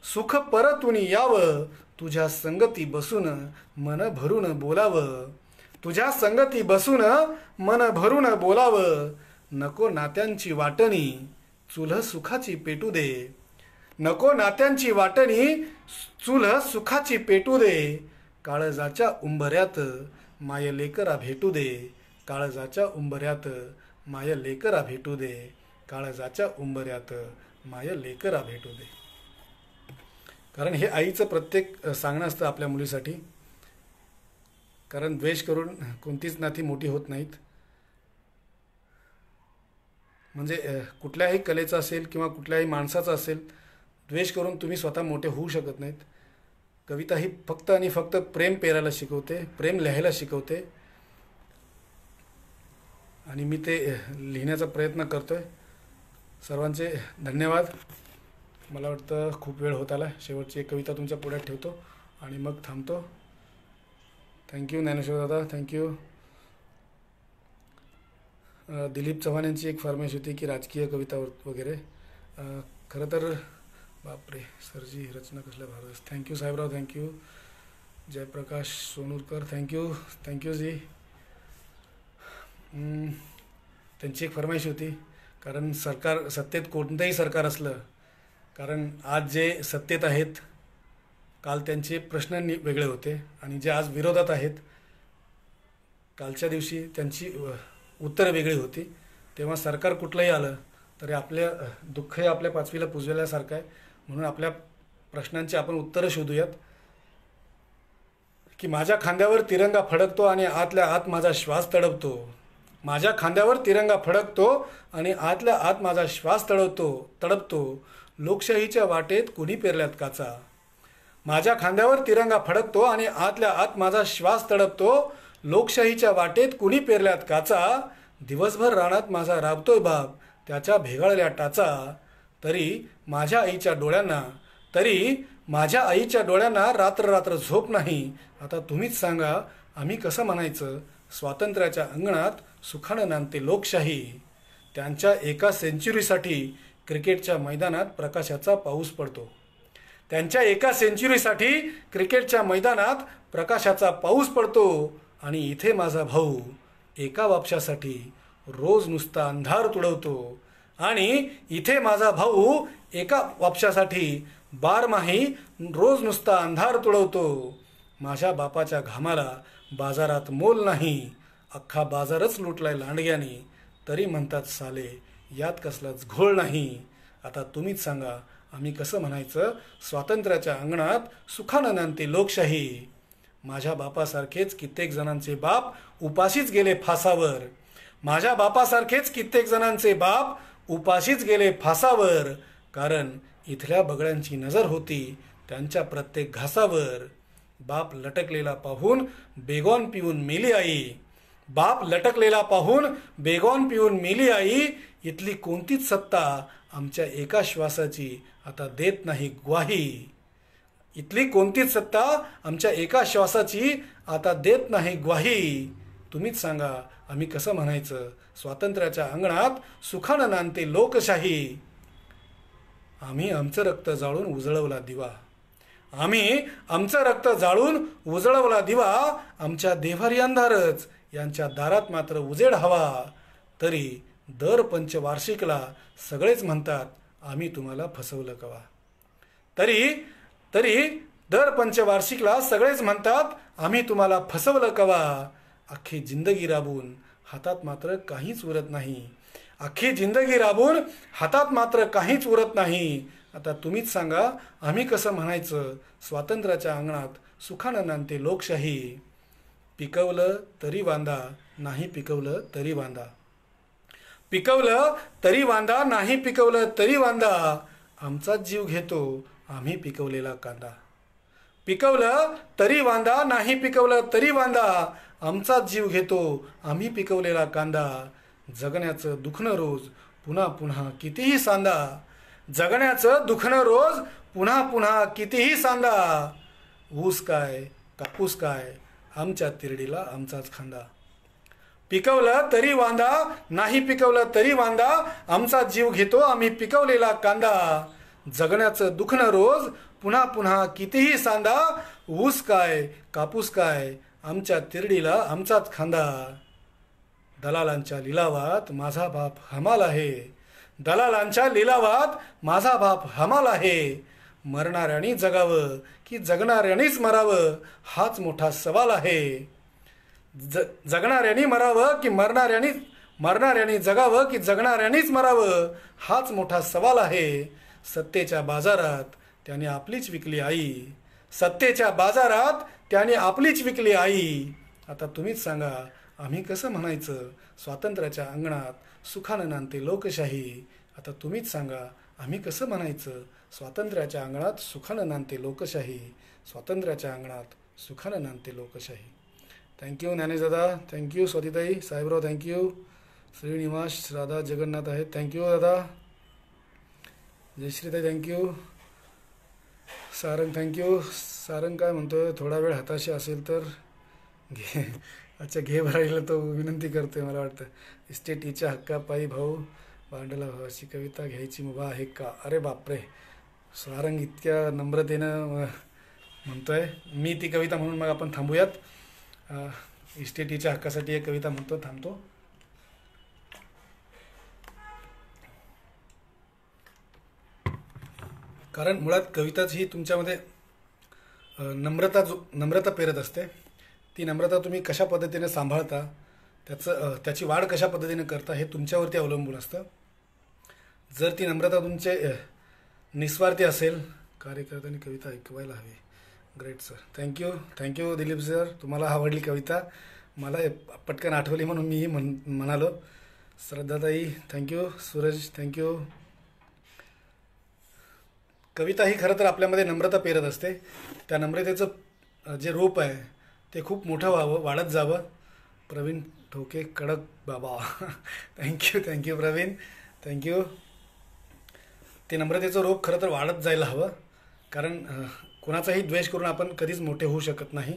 सुख परतून यावं. तुझ्या संगती बसून मन भरून बोलावं, तुझ्या संगती बसून मन भरून बोलावं. नको नात्यांची वाटणी चुल सुखाची पेटू दे, नको नात्यांची वाटणी चुल सुखाची पेटू दे. काळजाच्या उंबऱ्यात माय लेकरा भेटू दे, काळजाच्या उंबऱ्यात माय लेकरा भेटू दे, काळजाच्या उंबऱ्यात माय लेकरा भेटू दे. कारण हे आईचं प्रत्येक सांगणं असतं आपल्या मुलीसाठी. कारण द्वेष करून कोणतीच नाती मोठी होत नाहीत. म्हणजे कुठल्याही कलेचा असेल किंवा कुठल्याही माणसाचा असेल, द्वेष करून तुम्ही स्वतः मोठे होऊ शकत नाहीत. कविता ही फक्त आणि फक्त प्रेम पेरायला शिकवते, प्रेम लिहायला शिकवते. आणि मी ते लिहिण्याचा प्रयत्न करतोय. सर्वांचे धन्यवाद. मला वाटतं खूप वेळ होत आला. शेवटची एक कविता तुमच्या पुढ्यात ठेवतो आणि मग थांबतो. थँक्यू ज्ञानेश्वर दादा, थँक्यू. दिलीप चव्हाण यांची एक फरमाईश होती की राजकीय कविता वगैरे. खरं तर बापरे सरजी रचना कसल्या भारत. Thank you Sahebrao, thank you. Jayprakash Sonurkar, thank you, thank you ji. त्यांची एक फरमाईश होती. कारण सरकार सत्तेत कोणतंही सरकार असलं, कारण आज जे सत्तेत आहेत काल त्यांचे प्रश्न वेगळे होते आणि जे आज विरोधात आहेत कालच्या दिवशी त्यांची उत्तरं वेगळी होती. तेव्हा सरकार कुठलंही आलं तरी आपल्या दुःख हे आपल्या पाचवीला पुजलेल्यासारखं आहे. म्हणून आपल्या प्रश्नांची आपण उत्तरं शोधूयात. की माझ्या खांद्यावर तिरंगा फडकतो आणि आतल्या आत माझा श्वास तडपतो, माझ्या खांद्यावर तिरंगा फडकतो आणि आतल्या आत माझा श्वास तडपतो. लोकशाहीच्या वाटेत कुणी पेरल्यात काचा, माझ्या खांद्यावर तिरंगा फडकतो आणि आतल्या आत माझा श्वास तडपतो. लोकशाहीच्या वाटेत कुणी पेरल्यात काचा. दिवसभर रानात माझा राबतोय बाप त्याच्या भेगाळल्या टाचा. तरी माझ्या आईच्या डोळ्यांना रात्र रात्र झोप नाही. आता तुम्हीच सांगा आम्ही कसं म्हणायचं स्वातंत्र्याच्या अंगणात सुखानं नांदते लोकशाही. त्यांच्या एका सेंचुरीसाठी क्रिकेटच्या मैदानात प्रकाशाचा पाऊस पडतो, त्यांच्या एका सेंचुरीसाठी क्रिकेटच्या मैदानात प्रकाशाचा पाऊस पडतो. आणि इथे माझा भाऊ एका वापशासाठी रोज नुसता अंधार तुडवतो, आणि इथे माझा भाऊ एका वापशासाठी बारमाही रोज नुसता अंधार तुडवतो. माझ्या बापाच्या घामाला बाजारात मोल नाही, अख्खा बाजारच लुटलाय लांडग्याने. तरी म्हणतात साले यात कसलाच घोळ नाही. आता तुम्हीच सांगा आम्ही कसं म्हणायचं स्वातंत्र्याच्या अंगणात सुखानं नांदते लोकशाही. माझ्या बापासारखेच कित्येक जणांचे बाप उपाशीच गेले फासावर, माझ्या बापासारखेच कित्येक जणांचे बाप उपाशीच गेले फासावर. कारण इथल्या बगड्यांची नजर होती त्यांच्या प्रत्येक घासावर. बाप लटकलेला पाहून बेगॉन पिऊन मेली आई, बाप लटकलेला पाहून बेगॉन पिऊन मेली आई. इथली कोणतीच सत्ता आमच्या एका श्वासाची आता देत नाही ग्वाही, इथली कोणतीच सत्ता आमच्या एका श्वासाची आता देत नाही ग्वाही. तुम्हीच सांगा आम्ही कसं म्हणायचं स्वातंत्र्याच्या अंगणात सुखानं नांदते लोकशाही. आम्ही आमचं रक्त जाळून उजळवला दिवा, आम्ही आमचं रक्त जाळून उजळवला दिवा. आमच्या देव्हारी अंधारच यांच्या दारात मात्र उजेड हवा. तरी दर पंचवार्षिकला सगळेच म्हणतात आम्ही तुम्हाला फसवलं कवा. तरी दर पंचवार्षिकला सगळेच म्हणतात आम्ही तुम्हाला फसवलं कवा. अख्खी जिंदगी राबून हातात मात्र काहीच उरत नाही, अख्खी जिंदगी राबून हातात मात्र काहीच उरत नाही. आता तुम्हीच सांगा आम्ही कसं म्हणायचं स्वातंत्र्याच्या अंगणात सुखानं नांदते लोकशाही. पिकवलं तरी वांदा नाही पिकवलं तरी वांदा. पिकवलं तरी वांदा नाही पिकवलं तरी वांदा आमचाच जीव घेतो आम्ही पिकवलेला कांदा. पिकवलं तरी वांदा नाही पिकवलं तरी वांदा आमचाच जीव घेतो आम्ही पिकवलेला कांदा. जगण्याचं दुखणं रोज पुन्हा पुन्हा कितीही सांदा. जगण्याचं दुखणं रोज पुन्हा पुन्हा कितीही सांदा. ऊस काय कापूस काय आमच्या तिरडीला आमचाच खांदा. पिकवलं तरी वांदा नाही पिकवलं तरी वांदा आमचा जीव घेतो आम्ही पिकवलेला कांदा. जगण्याचं दुखणं रोज पुन्हा पुन्हा कितीही सांदा. ऊस काय कापूस काय आमच्या तिरडीला आमचाच खांदा. दलालांच्या लिलावात माझा बाप हमाल आहे. दलालांच्या लिलावात माझा बाप हमाल आहे. मरणाऱ्यानी जगावं की जगणाऱ्यानीच मरावं हाच मोठा सवाल आहे. जगणाऱ्यानी मरावं की मरणाऱ्यानी जगावं की जगणाऱ्यानीच मरावं हाच मोठा सवाल आहे. सत्तेच्या बाजारात त्याने आपलीच विकली आई. सत्तेच्या बाजारात त्याने आपलीच विकली आई. आता तुम्हीच सांगा आम्ही कसं म्हणायचं स्वातंत्र्याच्या अंगणात सुखानं नांदते लोकशाही. आता तुम्हीच सांगा आम्ही कसं म्हणायचं स्वातंत्र्याच्या अंगणात सुखानं नांदते लोकशाही. स्वातंत्र्याच्या अंगणात सुखानं नांदते लोकशाही. थँक्यू ज्ञानेशदादा. थँक्यू स्वातीताई. साहेबराव थँक्यू. श्रीनिवास राधा जगन्नाथ आहेत. थँक्यू दादा. जयश्रीताई थँक्यू. सारंग थँक्यू. सारंग काय म्हणतोय थोडा वेळ हाताशी असेल तर घे. अच्छा घे भरायला तो विनंती करतोय मला वाटतं. इस्टेटीच्या हक्कापायी भाऊ भांडला भावाची कविता घ्यायची मुभा आहे का. अरे बापरे सारंग इतक्या नम्रतेनं म्हणतोय. मी ती कविता म्हणून मग आपण थांबूयात. इस्टेटीच्या हक्कासाठी एक कविता म्हणतो थांबतो. कारण मुळात कविताच ही तुमच्यामध्ये नम्रता पेरत असते. ती नम्रता तुम्ही कशा पद्धतीने सांभाळता त्याची वाढ कशा पद्धतीने करता हे तुमच्यावरती अवलंबून असतं. जर ती नम्रता तुमचे निस्वार्थी असेल कार्यकर्त्यांनी कविता ऐकवायला हवी. Great sir. Thank you Dilip sir. तुम्हाला आवडली कविता. मला पटकन आठवली म्हणून मीही म्हणालो. श्रद्धाताई थँक्यू. सूरज थँक्यू. कविता ही खरं तर आपल्यामध्ये नम्रता पेरत असते. त्या नम्रतेचं जे रूप आहे ते खूप मोठं व्हावं वाढत जावं. प्रवीण ठोके कडक बाबा. थँक्यू प्रवीण. थँक्यू. ते नम्रतेचं रूप खरं तर वाढत जायला हवं. कारण कोणाचाही द्वेष करून आपण कधीच मोठे होऊ शकत नाही.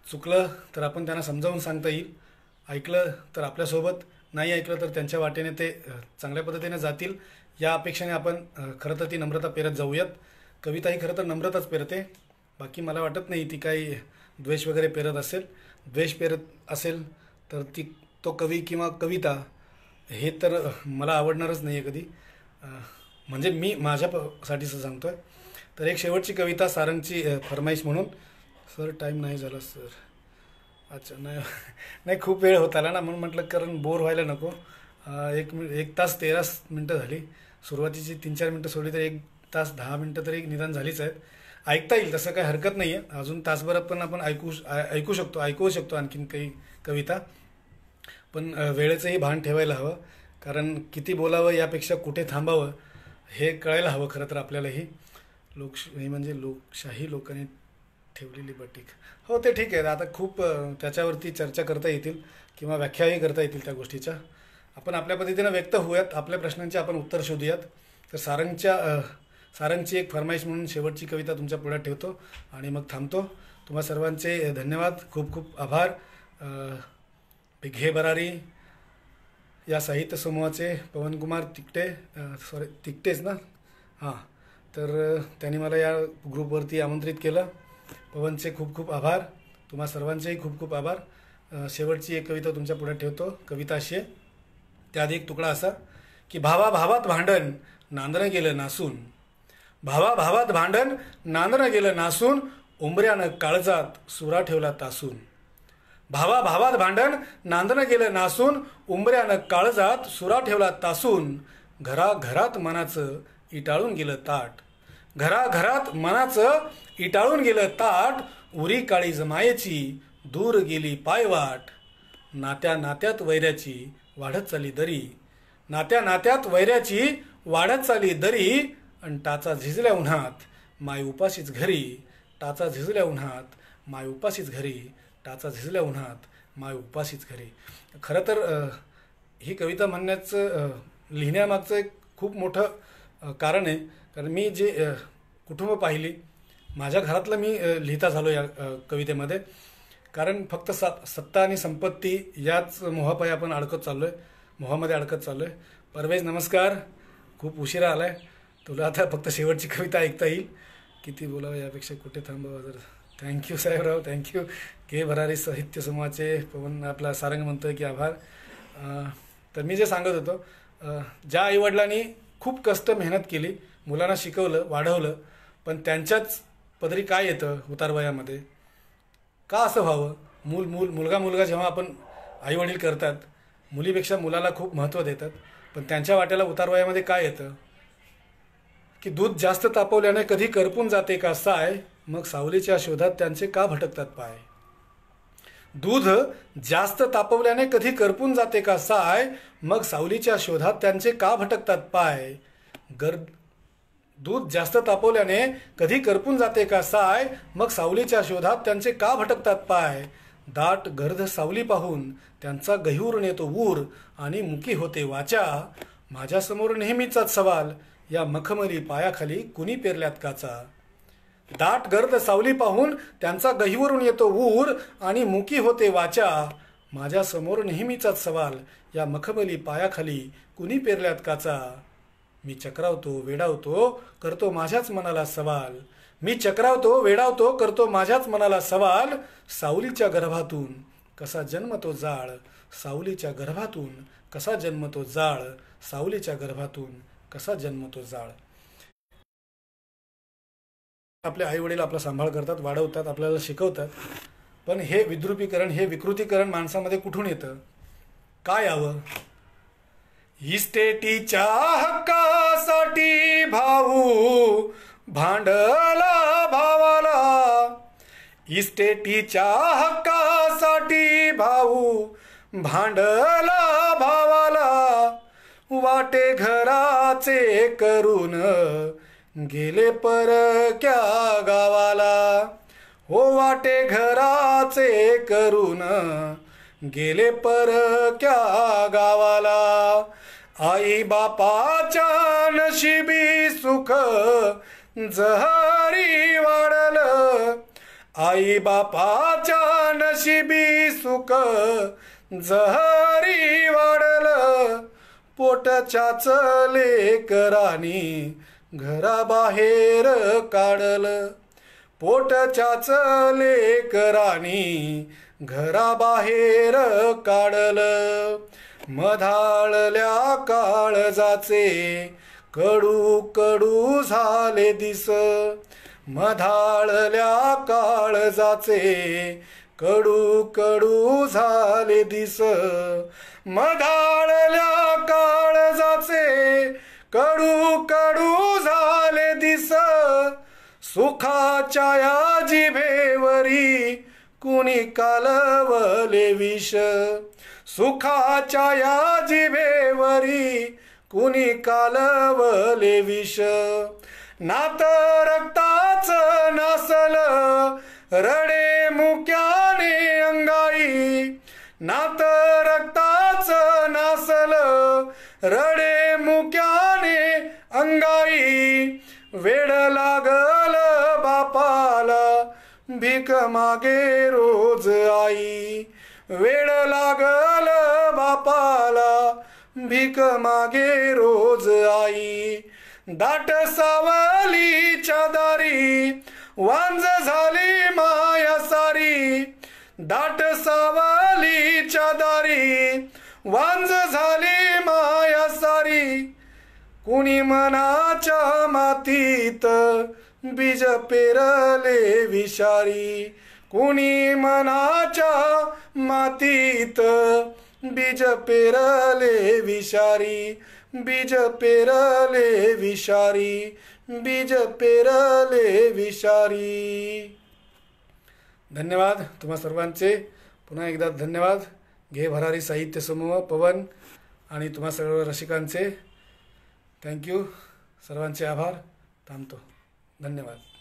चुकलं तर आपण त्यांना समजावून सांगता येईल. ऐकलं तर आपल्यासोबत, नाही ऐकलं तर त्यांच्या वाटेने ते चांगल्या पद्धतीने जातील या अपेक्षेने आपण खरं तर ती नम्रता पेरत जाऊयात. कविता ही खरं तर नम्रताच पेरते. बाकी मला वाटत नाही ती काही द्वेष वगैरे पेरत असेल. द्वेष पेरत असेल तर तो कवी किंवा कविता हे तर मला आवडणारच नाही आहे कधी. म्हणजे मी माझ्यासाठीच सांगतो आहे. तर एक शेवटची कविता सारंगची फरमाईश म्हणून. सर टाईम नाही झाला सर. अच्छा नाही खूप वेळ होत आला ना म्हणून म्हटलं कारण बोर व्हायला नको. 1 तास 13 मिनटं झाली. सुरुवातीची 3-4 मिनटं सोडली तर 1 तास 10 मिनटं तरी निदान झालीच आहेत. ऐकता येईल तसं काही हरकत नाही आहे. अजून तासभरात पण आपण ऐकवू शकतो आणखीन काही कविता. पण वेळेचंही भान ठेवायला हवं. कारण किती बोलावं यापेक्षा कुठे थांबावं हे कळायला हवं खरं तर आपल्यालाही. लोकशाही म्हणजे लोकशाही लोकांनी ठेवलेली बटीक. हो ते ठीक आहे. आता खूप त्याच्यावरती चर्चा करता येतील किंवा व्याख्याही करता येतील त्या गोष्टीच्या. आपण आपल्या पद्धतीनं व्यक्त होऊयात. आपल्या प्रश्नांचे आपण उत्तर शोधूयात. तर सारंगची एक फरमाईश म्हणून शेवटची कविता तुमच्या पुढ्यात ठेवतो आणि मग थांबतो. तुम्हा सर्वांचे धन्यवाद. खूप खूप आभार. घे भरारी या साहित्य समूहाचे पवनकुमार तिकटेच ना. हां तर त्यांनी मला या ग्रुपवरती आमंत्रित केलं. पवनचे खूप खूप आभार. तुम्हा सर्वांचेही खूप खूप आभार. शेवटची एक कविता तुमच्या पुढे ठेवतो. कविता अशी आहे. त्याआधी एक तुकडा असा की भावा भावात भांडण नांदणं गेलं नासून. भावा भावात भांडण नांदणं गेलं नासून उंबऱ्यानं काळजात सुरा ठेवला तासून. भावा भावात भांडण नांदणं गेलं नासून उंबऱ्यानं काळजात सुरा ठेवला तासून. घराघरात मनाचं इटाळून गेलं ताट, घराघरात मनाचं इटाळून गेलं ताट, उरी काळी जमायची दूर गेली पायवाट, नात्या नात्यात वैऱ्याची वाढत चाली दरी, नात्या नात्यात वैऱ्याची वाढत चाली दरी, अन टाचा झिजल्या उन्हात माय उपाशीच घरी, टाचा झिजल्या उन्हात माय उपाशीच घरी, टाचा झिजल्या उन्हात माय उपाशीच घरी. खरं तर ही कविता म्हणण्याचं लिहिण्यामागचं एक खूप मोठं कारण आहे. कारण मी जे कुटुंब पाहिली, माझ्या घरातलं मी लिहिता झालो या कवितेमध्ये. कारण फक्त सत्ता आणि संपत्ती याच मोहापायी आपण अडकत चाललो आहे, मोहामध्ये अडकत चाललो आहे. परवेज नमस्कार, खूप उशिरा आला आहे. तुला आता फक्त शेवटची कविता ऐकता येईल. किती बोलावं यापेक्षा कुठे थांबावं. जर थँक्यू साहेबराव, थँक्यू. के भरारी साहित्य समूहाचे पवन आपला सारंग म्हणतोय की आभार. तर मी जे सांगत होतो, ज्या आईवडिलांनी खूप कष्ट मेहनत केली, मुलांना शिकवलं, वाढवलं, पण त्यांच्याच पदरी काय येतं उतारवयामध्ये, का असं व्हावं. मुलगा जेव्हा आपण आईवडील करतात, मुलीपेक्षा मुलाला खूप महत्त्व देतात, पण त्यांच्या वाट्याला उतारवयामध्ये काय येतं की दूध जास्त तापवल्याने कधी करपून जाते का साय, मग सावलीच्या शोधात त्यांचे का भटकतात पाय. दूध जास्त तापवल्याने कधी करपून जाते का साय, मग सावलीच्या शोधात त्यांचे का भटकतात पाय. दूध जास्त तापवल्याने कधी करपून जाते का साय, मग सावलीच्या शोधात त्यांचे का भटकतात पाय. दाट गर्द सावली पाहून त्यांचा गहिवरून येतो ऊर, आणि मुकी होते वाचा, माझ्यासमोर नेहमीचाच सवाल, या मखमली पायाखाली कुणी पेरल्यात काचा. दाट गर्द सावली पाहून त्यांचा गहिवरून येतो ऊर, आणि मुकी होते वाचा, माझ्यासमोर नेहमीचाच सवाल, या मखमली पायाखाली कुणी पेरल्यात काचा. मी चक्रावतो वेडावतो करतो माझ्याच मनाला सवाल, मी चक्रावतो वेडावतो करतो माझ्याच मनाला सवाल. सावलीच्या गर्भातून कसा जन्मतो जाळ, सावलीच्या गर्भातून कसा जन्मतो जाळ, सावलीच्या गर्भातून कसा जन्मतो जाळ. आपले आई वडील आपला सांभाळ करतात, वाढवतात, आपल्याला शिकवतात, पण हे विद्रुपीकरण, हे विकृतीकरण माणसामध्ये कुठून येतं, काय यावं. इस्टेटीच्या हक्कासाठी भाऊ भांडला भावाला, इस्टेटीच्या हक्कासाठी भाऊ भांडला भावाला, वाटे घराचे करून गेले परक्या गावाला. हो वाटे घराचे करून गेले परक्या गावाला. आई बापाच्या नशिबी सुख जहरी वाढलं, आई बापाच्या नशिबी सुख जहरी वाढलं. पोटच्याच लेकरानी घराबाहेर काढलं, पोटच्याच लेकरानी घराबाहेर काढलं. मधाळल्या काळजाचे कडू कडू झाले दिस, मधाळल्या काळजाचे कडू कडू झाले दिस, मधाळल्या काळजाचे कडू कडू झाले दिस. सुखाच्या या जिभेवरी कुणी कालवले विष, सुखाच्या या जिभेवरी कुणी कालवले विष. नात रक्ताच नासल रडे मुक्याने अंगाई, नात रक्ताच नासल रडे मुक्याने अंगाई. वेड लागल बापाला भीक मागे रोज आई, वेड लागल बापाला भीक मागे रोज आई. दाट सावलीच्या दारी वांज झाली माया सारी, दाट सावलीच्या दारी वांज झाली माया सारी. कुणी मनाच्या मातीत बीज पेरले विषारी, कुणी मनाच्या मातीत बीज पेरले विषारी, बीज पेरले विषारी, बीज पेरले विषारी. धन्यवाद तुम्हा सर्वांचे. पुन्हा एकदा धन्यवाद. घे भरारी साहित्य समूह, पवन आणि तुम्हा सर्व रसिकांचे थँक्यू. सर्वांचे आभार. थांबतो. धन्यवाद.